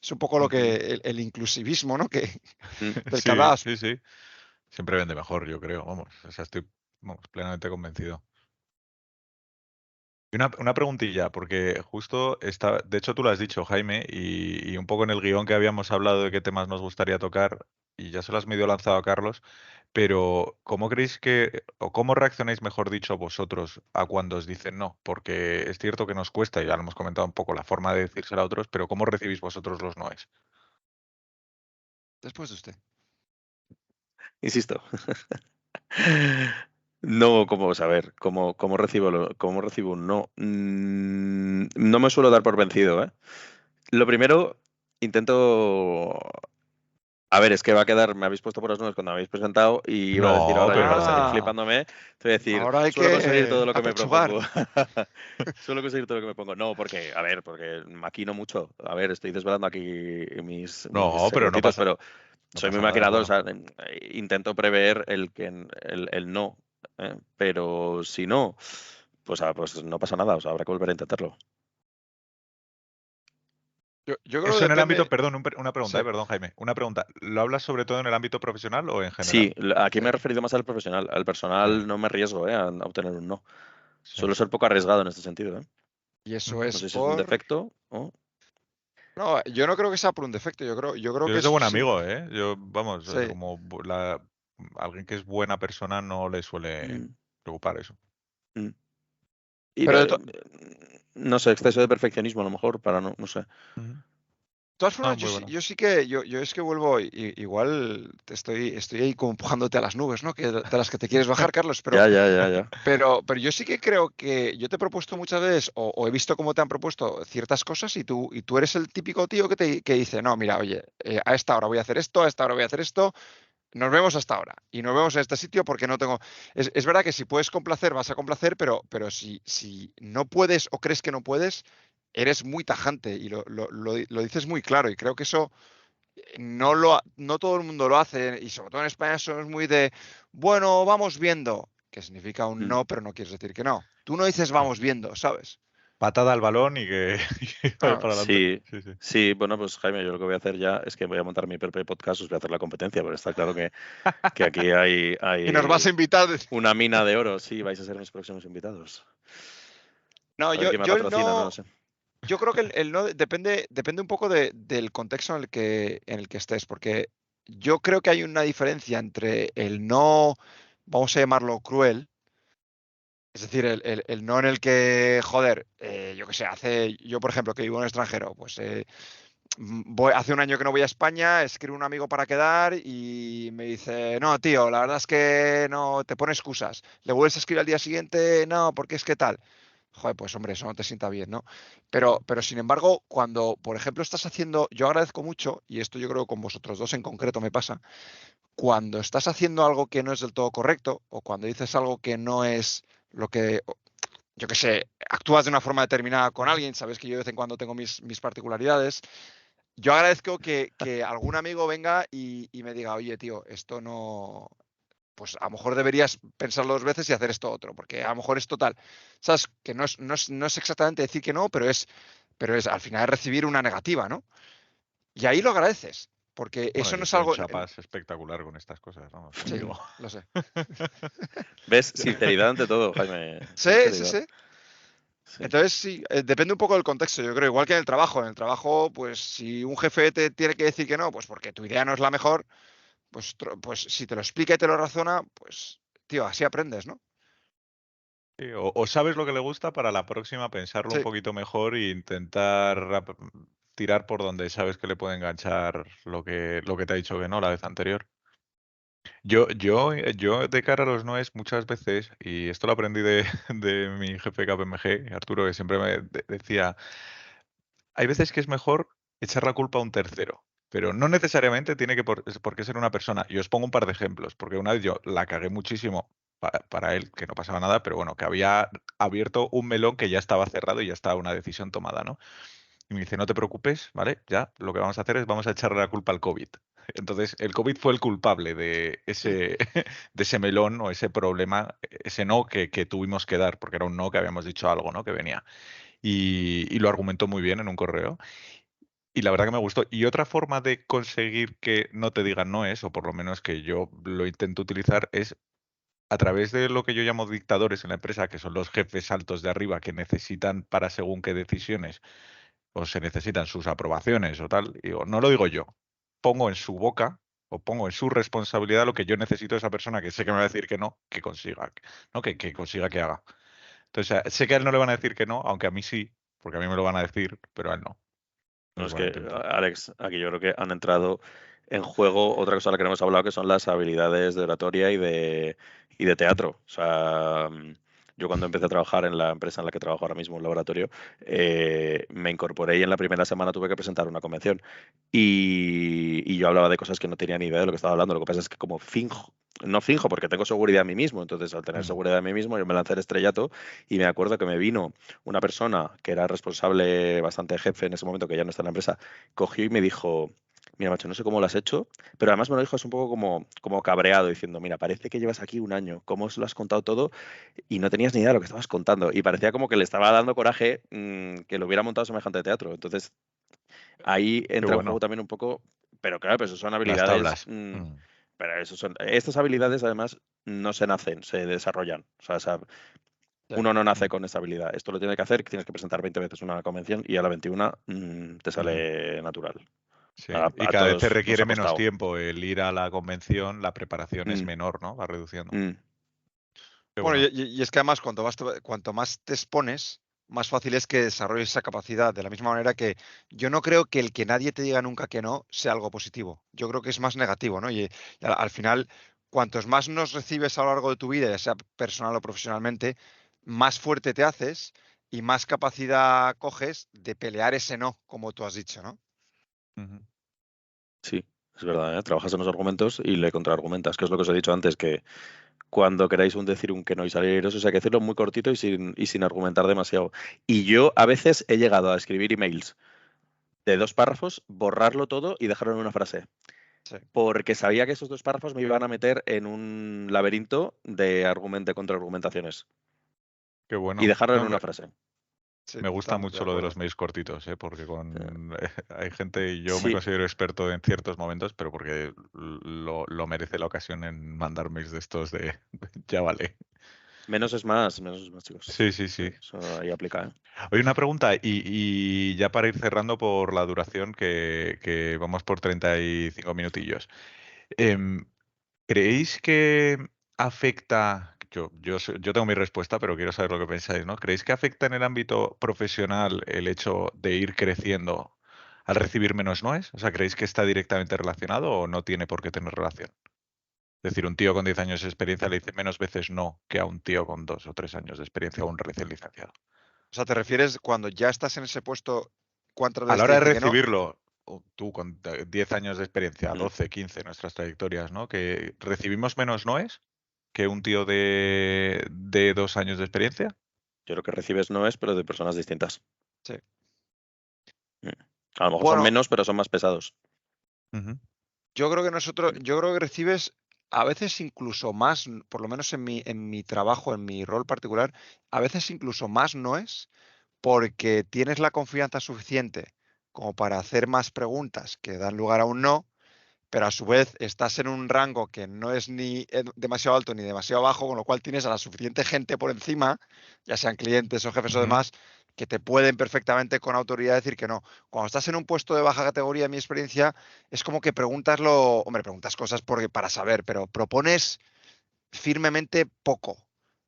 Speaker 1: Es un poco lo que el inclusivismo, ¿no? Del que
Speaker 3: Sí,
Speaker 1: hablabas.
Speaker 3: sí, sí. Siempre vende mejor, yo creo. Vamos, o sea, estoy plenamente convencido. Y una preguntilla, porque justo de hecho tú lo has dicho, Jaime, y un poco en el guión que habíamos hablado de qué temas nos gustaría tocar, y ya se lo has medio lanzado a Carlos, pero ¿cómo creéis o cómo reaccionáis, mejor dicho, vosotros a cuando os dicen no? Porque es cierto que nos cuesta, y ya lo hemos comentado un poco, la forma de decírselo a otros, pero ¿cómo recibís vosotros los noes?
Speaker 1: Después de usted.
Speaker 2: Insisto. No, ¿cómo saber? ¿Cómo recibo un no? No me suelo dar por vencido, ¿eh? Lo primero, intento... A ver, es que va a quedar, me habéis puesto por las nubes cuando me habéis presentado y iba a decir
Speaker 3: No,
Speaker 2: ahora que para seguir
Speaker 3: pero
Speaker 2: flipándome, te voy a decir,
Speaker 1: Ahora hay
Speaker 2: suelo conseguir
Speaker 1: que
Speaker 2: todo lo que me
Speaker 1: apechugar.
Speaker 2: propongo. Suelo conseguir todo lo que me pongo. No, porque maquino mucho. A ver, estoy desvelando aquí mis
Speaker 3: no, pero no
Speaker 2: secretitos,
Speaker 3: pasa,
Speaker 2: pero
Speaker 3: no
Speaker 2: soy muy
Speaker 3: pasa nada,
Speaker 2: maquinador, o
Speaker 3: bueno.
Speaker 2: sea, intento prever el no, pero si no, pues no pasa nada, o sea, habrá que volver a intentarlo.
Speaker 1: Yo creo que
Speaker 3: Eso en el ámbito,
Speaker 1: depende.
Speaker 3: perdón, una
Speaker 1: Sí.
Speaker 3: pregunta, perdón, Jaime, una pregunta. ¿Lo hablas sobre todo en el ámbito profesional o en
Speaker 2: Sí,
Speaker 3: general?
Speaker 2: aquí
Speaker 1: Sí.
Speaker 2: me he referido más al profesional. Al
Speaker 3: Sí,
Speaker 2: personal no me arriesgo a obtener un no.
Speaker 3: sí.
Speaker 2: Suelo ser poco arriesgado en este sentido, ¿eh?
Speaker 1: Y eso
Speaker 3: Ujú.
Speaker 2: No
Speaker 1: es
Speaker 2: sé si es un
Speaker 1: por.
Speaker 2: defecto o...
Speaker 1: No, yo no creo que sea por un defecto. Yo creo
Speaker 3: Yo
Speaker 1: que
Speaker 3: eres de
Speaker 1: es
Speaker 3: buen amigo, ¿eh? Yo, vamos,
Speaker 1: sí.
Speaker 3: como alguien que es buena persona no le suele
Speaker 2: Mm,
Speaker 3: preocupar eso.
Speaker 2: mm. Y
Speaker 1: Pero
Speaker 2: no sé, exceso de perfeccionismo a lo mejor, para no sé.
Speaker 3: Ujú.
Speaker 1: todas
Speaker 3: Ah,
Speaker 1: formas,
Speaker 3: muy bueno.
Speaker 1: yo sí que, yo es que vuelvo, igual estoy ahí como empujándote a las nubes, ¿no? De las que te quieres bajar, Carlos,
Speaker 2: Ya, ya, ya, ya.
Speaker 1: pero yo sí que creo que yo te he propuesto muchas veces, o he visto cómo te han propuesto ciertas cosas y tú eres el típico tío que dice, no, mira, oye, a esta hora voy a hacer esto, a esta hora voy a hacer esto, nos vemos hasta ahora y nos vemos en este sitio porque no tengo. Es verdad que si puedes complacer, vas a complacer, pero si no puedes o crees que no puedes, eres muy tajante y lo dices muy claro. Y creo que eso no todo el mundo lo hace. Y sobre todo en España somos muy de, bueno, vamos viendo, que significa un
Speaker 2: Mm.
Speaker 1: no, pero no quieres decir que no. Tú no dices vamos viendo, ¿sabes?
Speaker 3: Patada al balón y que, y vaya
Speaker 1: Ah,
Speaker 3: para adelante.
Speaker 2: Sí,
Speaker 3: Sí, sí.
Speaker 2: sí, bueno, pues Jaime, yo lo que voy a hacer ya es que voy a montar mi propio podcast, os voy a hacer la competencia, pero está claro que aquí
Speaker 1: y nos vas
Speaker 2: hay
Speaker 1: a invitar.
Speaker 2: una mina de oro. Sí, vais a ser mis próximos invitados.
Speaker 1: No,
Speaker 2: A ver quién me
Speaker 1: yo el
Speaker 2: patrocina, no lo
Speaker 1: no.
Speaker 2: sé.
Speaker 1: Yo creo que el no depende un poco del contexto en el que estés, porque yo creo que hay una diferencia entre el no, vamos a llamarlo cruel, es decir, el no en el que, joder, yo qué sé, yo por ejemplo que vivo en el extranjero, pues hace un año que no voy a España, escribo un amigo para quedar y me dice, no, tío, la verdad es que no, te pone excusas. Le vuelves a escribir al día siguiente, no, porque es que tal. Joder, pues hombre, eso no te sienta bien, ¿no? Pero sin embargo, cuando, por ejemplo, estás haciendo, yo agradezco mucho, y esto yo creo que con vosotros dos en concreto me pasa, cuando estás haciendo algo que no es del todo correcto, o cuando dices algo que no es lo que, yo qué sé, actúas de una forma determinada con alguien, sabes que yo de vez en cuando tengo mis particularidades, yo agradezco que algún amigo venga y me diga, oye, tío, esto no, pues a lo mejor deberías pensarlo 2 veces y hacer esto otro, porque a lo mejor es total. ¿Sabes? Que no es exactamente decir que no, pero es al final recibir una negativa, ¿no? Y ahí lo agradeces, porque
Speaker 3: Bueno,
Speaker 1: eso no
Speaker 3: yo
Speaker 1: es
Speaker 3: soy un
Speaker 1: algo.
Speaker 3: chapas espectacular con estas cosas, vamos, te lo
Speaker 1: Sí,
Speaker 3: digo.
Speaker 1: lo sé.
Speaker 2: ¿Ves? Sinceridad ante todo, Jaime.
Speaker 1: Sí, sí,
Speaker 2: Sinceridad.
Speaker 1: sí.
Speaker 2: Sí.
Speaker 1: Entonces, sí, depende un poco del contexto, yo creo, igual que en el trabajo. En el trabajo, pues si un jefe te tiene que decir que no, pues porque tu idea no es la mejor, pues si te lo explica y te lo razona, pues, tío, así aprendes, ¿no?
Speaker 3: Sí, o sabes lo que le gusta para la próxima pensarlo un
Speaker 1: Sí.
Speaker 3: poquito mejor e intentar tirar por donde sabes que le puede enganchar lo que te ha dicho que no la vez anterior. Yo de cara a los noes muchas veces, y esto lo aprendí de, de mi jefe KPMG, Arturo, que siempre me decía, hay veces que es mejor echar la culpa a un tercero, pero no necesariamente tiene que por qué ser una persona. Y os pongo un par de ejemplos, porque una vez yo la cagué muchísimo para él, que no pasaba nada, pero bueno, que había abierto un melón que ya estaba cerrado y ya estaba una decisión tomada, ¿no? Y me dice, no te preocupes, ¿vale? Ya, lo que vamos a hacer es vamos a echarle la culpa al COVID. Entonces, el COVID fue el culpable de ese, de ese melón o ese problema, ese no que tuvimos que dar, porque era un no que habíamos dicho algo, ¿no? Que venía. Y lo argumentó muy bien en un correo. Y la verdad que me gustó. Y otra forma de conseguir que no te digan no es, o por lo menos que yo lo intento utilizar, es a través de lo que yo llamo dictadores en la empresa, que son los jefes altos de arriba que necesitan para según qué decisiones o se necesitan sus aprobaciones o tal, digo, no lo digo yo, pongo en su boca o pongo en su responsabilidad lo que yo necesito de esa persona que sé que me va a decir que no, que consiga, ¿no? Que consiga que haga. Entonces, sé que a él no le van a decir que no, aunque a mí sí, porque a mí me lo van a decir, pero a él no.
Speaker 2: No,
Speaker 3: Entonces,
Speaker 2: es
Speaker 3: bueno,
Speaker 2: que,
Speaker 3: intento.
Speaker 2: Alex, aquí yo creo que han entrado en juego otra cosa de la que no hemos hablado, que son las habilidades de oratoria y de teatro. O sea, yo cuando empecé a trabajar en la empresa en la que trabajo ahora mismo, un laboratorio, me incorporé y en la primera semana tuve que presentar una convención. Y yo hablaba de cosas que no tenía ni idea de lo que estaba hablando. Lo que pasa es que como finjo, no finjo porque tengo seguridad en mí mismo, entonces al tener
Speaker 3: Mm.
Speaker 2: seguridad en mí mismo yo me lancé el estrellato y me acuerdo que me vino una persona que era responsable, bastante jefe en ese momento, que ya no está en la empresa, cogió y me dijo, mira, macho, no sé cómo lo has hecho, pero además me lo dijo es un poco como cabreado, diciendo, mira, parece que llevas aquí un año, cómo os lo has contado todo y no tenías ni idea de lo que estabas contando. Y parecía como que le estaba dando coraje que lo hubiera montado semejante teatro. Entonces, ahí
Speaker 3: Qué
Speaker 2: entra en juego
Speaker 3: bueno.
Speaker 2: también un poco, pero claro, pues eso son
Speaker 3: Las
Speaker 2: habilidades.
Speaker 3: tablas. Mm.
Speaker 2: Pero eso son, estas habilidades además no se nacen, se desarrollan. O sea,
Speaker 1: Sí.
Speaker 2: uno no nace
Speaker 3: Mm.
Speaker 2: con esa habilidad. Esto lo tiene que hacer, tienes que presentar 20 veces una convención y a la 21 te
Speaker 3: Ujú.
Speaker 2: sale natural.
Speaker 3: Sí, y
Speaker 2: A
Speaker 3: cada vez te
Speaker 2: todos nos
Speaker 3: requiere
Speaker 2: ha
Speaker 3: menos
Speaker 2: costado.
Speaker 3: tiempo el ir a la convención, la preparación es
Speaker 2: Mm,
Speaker 3: menor, ¿no? Va reduciendo.
Speaker 2: mm.
Speaker 3: Qué
Speaker 1: Bueno,
Speaker 3: bueno.
Speaker 1: y es que además cuanto más te expones, más fácil es que desarrolles esa capacidad. De la misma manera que yo no creo que el que nadie te diga nunca que no sea algo positivo. Yo creo que es más negativo, ¿no? Y al final, cuantos más nos recibes a lo largo de tu vida, ya sea personal o profesionalmente, más fuerte te haces y más capacidad coges de pelear ese no, como tú has dicho, ¿no?
Speaker 3: Ujú.
Speaker 2: Sí, es verdad, ¿eh? Trabajas en los argumentos y le contraargumentas, que es lo que os he dicho antes, que cuando queráis decir un que no y saliros, o sea, hay que decirlo muy cortito y sin argumentar demasiado. Y yo a veces he llegado a escribir emails de 2 párrafos, borrarlo todo y dejarlo en una frase.
Speaker 1: Sí,
Speaker 2: Porque sabía que esos 2 párrafos me iban a meter en un laberinto de contraargumentaciones.
Speaker 3: Qué
Speaker 2: Y
Speaker 3: bueno.
Speaker 2: dejarlo en
Speaker 3: No,
Speaker 2: una frase.
Speaker 1: sí,
Speaker 3: me gusta
Speaker 1: totalmente de
Speaker 3: mucho lo de
Speaker 1: acuerdo.
Speaker 3: los mails cortitos, ¿eh? Porque con hay gente, y yo me
Speaker 2: Sí,
Speaker 3: considero experto en ciertos momentos, pero porque lo merece la ocasión en mandar mails de estos de ya vale.
Speaker 2: menos es más, chicos.
Speaker 3: Sí, sí,
Speaker 2: Sí,
Speaker 3: sí.
Speaker 2: eso ahí aplica, ¿eh?
Speaker 3: Oye, una pregunta, y ya para ir cerrando por la duración, que vamos por 35 minutillos. Em, ¿Creéis que afecta, yo tengo mi respuesta, pero quiero saber lo que pensáis, ¿no? ¿Creéis que afecta en el ámbito profesional el hecho de ir creciendo al recibir menos noes? O sea, ¿creéis que está directamente relacionado o no tiene por qué tener relación? Es decir, un tío con 10 años de experiencia le dice menos veces no que a un tío con 2 o 3 años de experiencia o un recién licenciado.
Speaker 1: O sea, ¿te refieres cuando ya estás en ese puesto, cuántas
Speaker 3: A la
Speaker 1: veces te
Speaker 3: hora de
Speaker 1: dice que no?
Speaker 3: recibirlo, o tú con 10 años de experiencia,
Speaker 2: Mm.
Speaker 3: 12, 15, nuestras trayectorias, ¿no? Que recibimos menos noes que un tío de 2 años de experiencia.
Speaker 2: Yo lo que recibes no es, pero de personas distintas.
Speaker 1: Sí.
Speaker 2: Mm. A lo mejor son
Speaker 1: Bueno,
Speaker 2: menos, pero son más pesados.
Speaker 3: Ujú.
Speaker 1: yo creo que recibes a veces incluso más, por lo menos en mi trabajo, en mi rol particular, a veces incluso más no es porque tienes la confianza suficiente como para hacer más preguntas que dan lugar a un no, pero a su vez estás en un rango que no es ni demasiado alto ni demasiado bajo, con lo cual tienes a la suficiente gente por encima, ya sean clientes o jefes o
Speaker 3: Ujú.
Speaker 1: demás, que te pueden perfectamente con autoridad decir que no. Cuando estás en un puesto de baja categoría, en mi experiencia, es como que hombre, preguntas cosas para saber, pero propones firmemente poco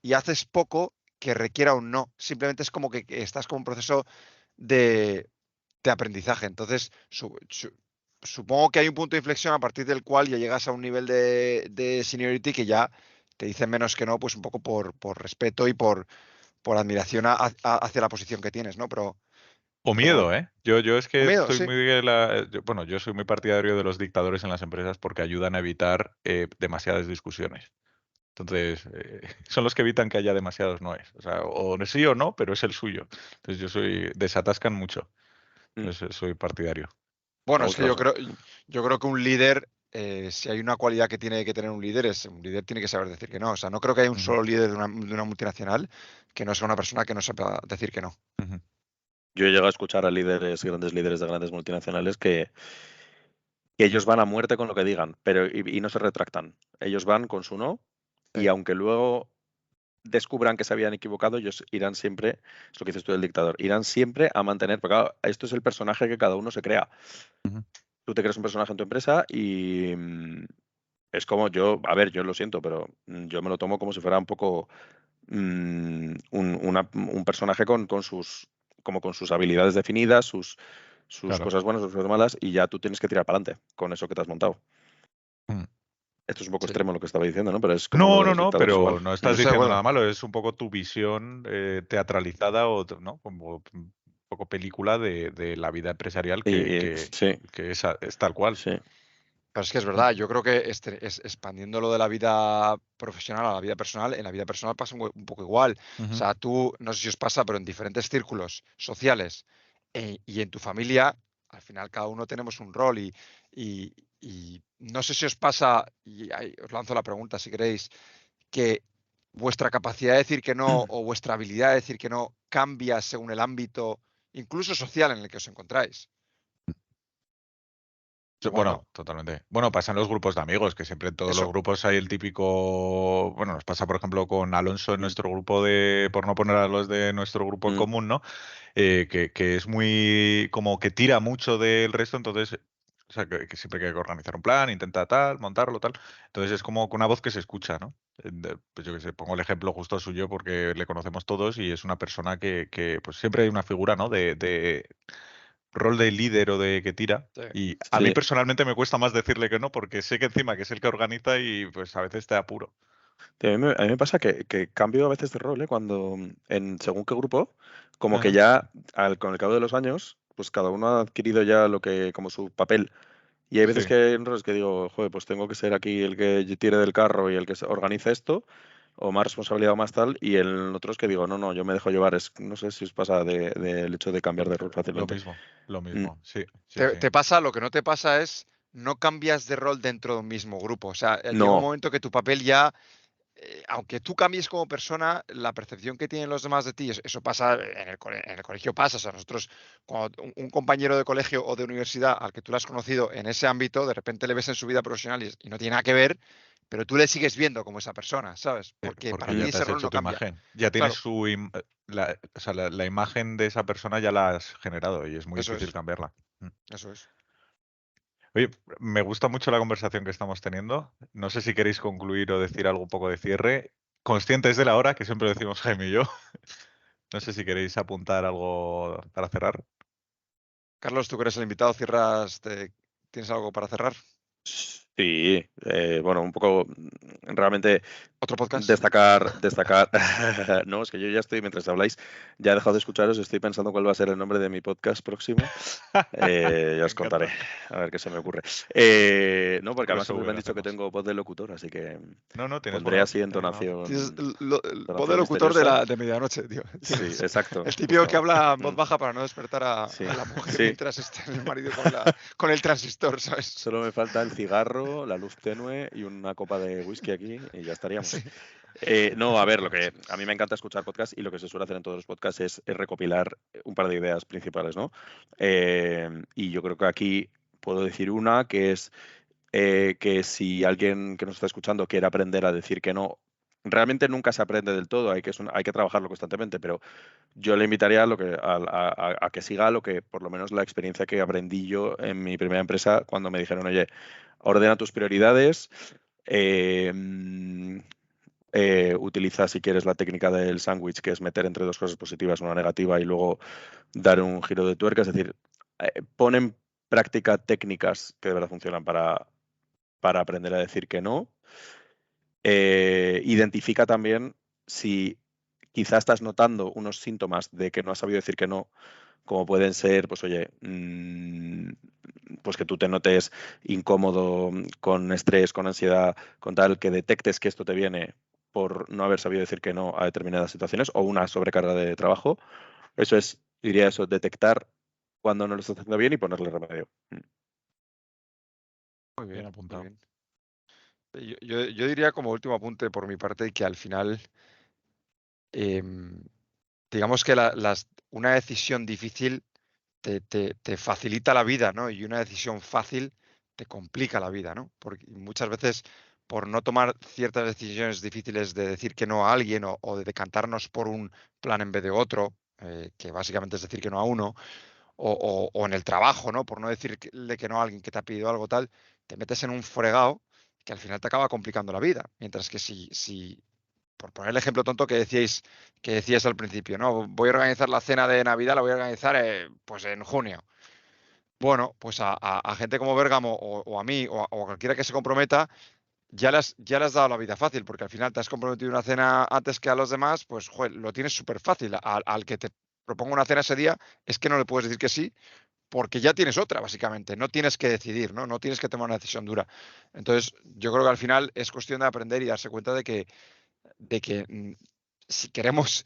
Speaker 1: y haces poco que requiera un no. Simplemente es como que estás con un proceso de, de aprendizaje. Entonces, supongo que hay un punto de inflexión a partir del cual ya llegas a un nivel de seniority que ya te dicen menos que no, pues un poco por respeto y por admiración hacia la posición que tienes, ¿no?
Speaker 3: O
Speaker 1: Pero
Speaker 3: miedo,
Speaker 1: bueno,
Speaker 3: ¿eh? Yo es que
Speaker 1: miedo,
Speaker 3: soy
Speaker 1: sí.
Speaker 3: muy bueno, yo soy muy partidario de los dictadores en las empresas porque ayudan a evitar demasiadas discusiones. Entonces, son los que evitan que haya demasiados noes. O sea, o sí o no, pero es el suyo. Entonces, desatascan mucho. Entonces, soy partidario.
Speaker 1: Bueno, es que
Speaker 2: Ostras.
Speaker 1: yo creo que un líder, si hay una cualidad que tiene que tener un líder, es un líder tiene que saber decir que no. O sea, no creo que haya un
Speaker 3: Ujú,
Speaker 1: solo líder de una multinacional que no sea una persona que no sepa decir que no.
Speaker 3: ujú.
Speaker 2: Yo he llegado a escuchar a grandes líderes de grandes multinacionales que ellos van a muerte con lo que digan, pero y no se retractan. Ellos van con su no y
Speaker 1: Sí.
Speaker 2: aunque luego descubran que se habían equivocado, ellos irán siempre, es lo que dices tú del dictador, irán siempre a mantener, porque claro, esto es el personaje que cada uno se crea.
Speaker 3: Ujú.
Speaker 2: Tú te creas un personaje en tu empresa y es como yo, a ver, yo lo siento, pero yo me lo tomo como si fuera un poco un personaje con sus como con sus habilidades definidas, sus
Speaker 3: Claro.
Speaker 2: cosas buenas, sus cosas malas, y ya tú tienes que tirar para adelante con eso que te has montado.
Speaker 3: Mm.
Speaker 2: Esto es un poco
Speaker 1: Sí.
Speaker 2: extremo lo que estaba diciendo, ¿no? Pero es como lo
Speaker 3: No,
Speaker 2: de
Speaker 3: no,
Speaker 2: los
Speaker 3: no,
Speaker 2: dictadores igual.
Speaker 3: pero no
Speaker 1: Yo
Speaker 3: estás
Speaker 1: estoy de
Speaker 3: diciendo
Speaker 1: acuerdo.
Speaker 3: nada malo. Es un poco tu visión teatralizada o, ¿no? Como un poco película de la vida empresarial
Speaker 2: Sí,
Speaker 3: que es tal cual.
Speaker 2: sí.
Speaker 1: Pero es que es
Speaker 3: Mm,
Speaker 1: verdad, yo creo que expandiendo lo de la vida profesional a la vida personal, en la vida personal pasa un poco igual. O
Speaker 3: ujú.
Speaker 1: sea, tú, no sé si os pasa, pero en diferentes círculos sociales y en tu familia, al final cada uno tenemos un rol y no sé si os pasa, y ahí os lanzo la pregunta si queréis, que vuestra capacidad de decir que no o vuestra habilidad de decir que no cambia según el ámbito, incluso social en el que os encontráis. Igual, ¿no?
Speaker 3: Bueno, totalmente. Bueno, pasa en los grupos de amigos, que siempre en todos los
Speaker 1: Eso.
Speaker 3: grupos hay el típico, bueno, nos pasa por ejemplo con Alonso en
Speaker 2: Mm,
Speaker 3: nuestro grupo por no poner a los de nuestro grupo en
Speaker 2: mm.
Speaker 3: común, ¿no? Que es muy, como que tira mucho del resto, entonces, o sea, que siempre hay que organizar un plan, intenta tal, montarlo, tal. Entonces es como una voz que se escucha, ¿no? Pues yo que sé, pongo el ejemplo justo suyo porque le conocemos todos y es una persona que pues siempre hay una figura, ¿no? De rol de líder o de que tira.
Speaker 1: Sí.
Speaker 3: Y a mí
Speaker 2: Sí.
Speaker 3: personalmente me cuesta más decirle que no, porque sé que encima que es el que organiza y pues a veces te apuro.
Speaker 2: A mí me pasa que cambio a veces de rol, ¿eh? Cuando en según qué grupo, como que
Speaker 3: Ajá.
Speaker 2: ya con el cabo de los años, pues cada uno ha adquirido ya lo que, como su papel. Y hay veces
Speaker 3: Sí.
Speaker 2: que hay roles que digo, joder, pues tengo que ser aquí el que tire del carro y el que organice esto, o más responsabilidad o más tal, y en otros que digo, no, no, yo me dejo llevar. No sé si os pasa del hecho de cambiar de rol
Speaker 3: Lo
Speaker 2: fácilmente.
Speaker 3: mismo, lo
Speaker 2: Mm,
Speaker 3: mismo. Sí, sí,
Speaker 1: Te,
Speaker 3: sí.
Speaker 1: te pasa, lo que no te pasa es no cambias de rol dentro de un mismo grupo. O sea, llega un
Speaker 2: No,
Speaker 1: momento que tu papel ya, aunque tú cambies como persona, la percepción que tienen los demás de ti, eso pasa en el colegio pasa. O sea, nosotros, cuando un compañero de colegio o de universidad al que tú lo has conocido en ese ámbito, de repente le ves en su vida profesional y no tiene nada que ver, pero tú le sigues viendo como esa persona, ¿sabes? Porque
Speaker 3: Porque
Speaker 1: para ti
Speaker 3: ya
Speaker 2: mm,
Speaker 3: te
Speaker 1: ese
Speaker 3: has
Speaker 1: rol
Speaker 3: hecho
Speaker 1: no
Speaker 3: tu
Speaker 1: cambia.
Speaker 3: imagen. Ya tienes
Speaker 1: Claro,
Speaker 3: o sea, la imagen de esa persona ya la has generado y es muy
Speaker 1: eso
Speaker 3: difícil
Speaker 1: es,
Speaker 3: cambiarla. Mm.
Speaker 1: eso es.
Speaker 3: Oye, me gusta mucho la conversación que estamos teniendo. No sé si queréis concluir o decir algo un poco de cierre. Conscientes de la hora, que siempre decimos Jaime y yo. No sé si queréis apuntar algo para cerrar.
Speaker 1: Carlos, tú que eres el invitado, cierras, ¿tienes algo para cerrar?
Speaker 2: sí, bueno, un poco realmente
Speaker 1: ¿Otro podcast?
Speaker 2: destacar. No, es que yo ya estoy, mientras habláis, ya he dejado de escucharos, estoy pensando cuál va a ser el nombre de mi podcast próximo. Ya
Speaker 3: Me
Speaker 2: os contaré,
Speaker 3: encanta.
Speaker 2: a ver qué se me ocurre. No, porque además siempre me
Speaker 3: Crossover
Speaker 2: han dicho que
Speaker 3: hacemos.
Speaker 2: tengo voz de locutor, así que
Speaker 3: No, no, tienes
Speaker 2: pondré
Speaker 3: buena voz.
Speaker 2: así
Speaker 3: Tienes buena voz.
Speaker 1: Tienes
Speaker 2: entonación,
Speaker 1: el voz de
Speaker 2: entonación
Speaker 1: locutor
Speaker 2: misteriosa.
Speaker 1: de medianoche, tío.
Speaker 2: Sí,
Speaker 1: Tienes
Speaker 2: exacto,
Speaker 1: el típico que
Speaker 2: justo.
Speaker 1: habla en voz
Speaker 2: Mm,
Speaker 1: baja para no despertar
Speaker 2: Sí,
Speaker 1: a la mujer
Speaker 2: sí,
Speaker 1: mientras está el marido con el transistor, ¿sabes?
Speaker 2: solo me falta el cigarro, la luz tenue y una copa de whisky aquí y ya
Speaker 1: Sí,
Speaker 2: estaríamos. No, a ver, lo
Speaker 1: efectivamente.
Speaker 2: que a mí me encanta escuchar podcasts y lo que se suele hacer en todos los podcasts es recopilar un par de ideas principales, ¿no? Y yo creo que aquí puedo decir una que es que si alguien que nos está escuchando quiere aprender a decir que no, realmente nunca se aprende del todo, hay que trabajarlo constantemente, pero yo le invitaría a que siga lo que, por lo menos la experiencia que aprendí yo en mi primera empresa cuando me dijeron, oye, ordena tus prioridades. eh, Utiliza, si quieres, la técnica del sándwich, que es meter entre dos cosas positivas una negativa y luego dar un giro de tuerca. Es decir, pon en práctica técnicas que de verdad funcionan para aprender a decir que no. Identifica también si quizá estás notando unos síntomas de que no has sabido decir que no, como pueden ser, pues oye, pues que tú te notes incómodo, con estrés, con ansiedad, con tal, que detectes que esto te viene por no haber sabido decir que no a determinadas situaciones o una sobrecarga de trabajo. Eso es, diría eso, detectar cuando no lo estás haciendo bien y ponerle remedio.
Speaker 1: Muy
Speaker 3: Bien
Speaker 1: bien, muy
Speaker 3: apuntado.
Speaker 1: bien. Yo diría como último apunte por mi parte que al final, digamos que una decisión difícil te facilita la vida, ¿no? Y una decisión fácil te complica la vida, ¿no? Porque muchas veces por no tomar ciertas decisiones difíciles de decir que no a alguien o de decantarnos por un plan en vez de otro, que básicamente es decir que no a uno, o en el trabajo, ¿no? Por no decirle que no a alguien que te ha pedido algo tal, te metes en un fregado que al final te acaba complicando la vida. Mientras que si por poner el ejemplo tonto que decías al principio, ¿no? Voy a organizar la cena de Navidad, la voy a organizar pues en junio. Bueno, pues a gente como Bérgamo o a mí o a cualquiera que se comprometa, ya le has dado la vida fácil, porque al final te has comprometido una cena antes que a los demás, pues joder, lo tienes súper fácil. Al que te proponga una cena ese día, es que no le puedes decir que sí, porque ya tienes otra, básicamente. No tienes que decidir, ¿no? No tienes que tomar una decisión dura. Entonces, yo creo que al final es cuestión de aprender y darse cuenta de que si queremos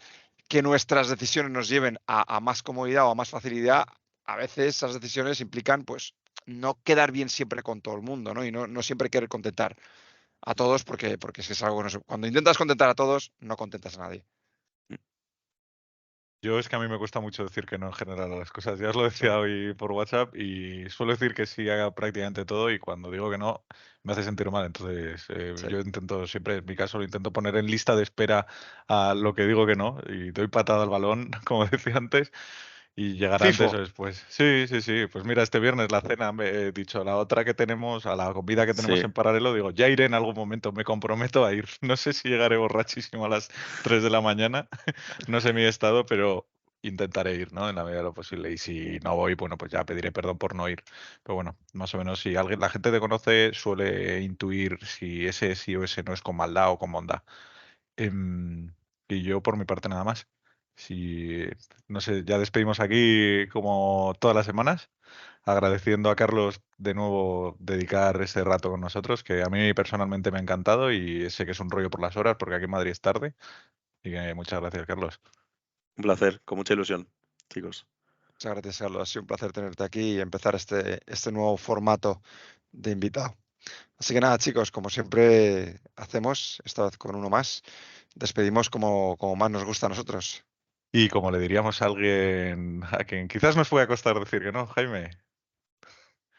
Speaker 1: que nuestras decisiones nos lleven a más comodidad o a más facilidad, a veces esas decisiones implican, pues, no quedar bien siempre con todo el mundo, ¿no? Y no siempre querer contentar a todos porque es algo que no se cuando intentas contentar a todos, no contentas a nadie.
Speaker 3: Yo es que a mí me cuesta mucho decir que no en general a las cosas. Ya os lo decía hoy por WhatsApp y suelo decir que sí haga prácticamente todo y cuando digo que no me hace sentir mal. Entonces
Speaker 1: Sí.
Speaker 3: yo intento siempre, en mi caso, lo intento poner en lista de espera a lo que digo que no y doy patada al balón, como decía antes, y llegar antes
Speaker 1: FIFO.
Speaker 3: o después. Sí, sí, sí. Pues mira, este viernes la cena, me he dicho, la otra que tenemos, a la comida que tenemos
Speaker 2: Sí,
Speaker 3: en paralelo, digo, ya iré en algún momento, me comprometo a ir. No sé si llegaré borrachísimo a las 3 de la mañana, no sé mi estado, pero intentaré ir, ¿no? En la medida de lo posible. Y si no voy, bueno, pues ya pediré perdón por no ir. Pero bueno, más o menos si alguien, la gente te conoce, suele intuir si ese sí o ese no es con maldad o con bondad. Y yo por mi parte nada más. Si, no sé, ya despedimos aquí como todas las semanas, agradeciendo a Carlos de nuevo dedicar ese rato con nosotros, que a mí personalmente me ha encantado y sé que es un rollo por las horas, porque aquí en Madrid es tarde. Y que muchas gracias, Carlos.
Speaker 2: un placer, con mucha ilusión, chicos.
Speaker 1: Muchas gracias, Carlos. Ha sido un placer tenerte aquí y empezar este nuevo formato de invitado. Así que nada, chicos, como siempre hacemos, esta vez con uno más, despedimos como más nos gusta a nosotros.
Speaker 3: Y como le diríamos a alguien a quien quizás nos pueda costar decir que no, Jaime,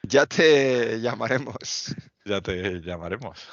Speaker 1: Ya te llamaremos.
Speaker 3: ya te llamaremos.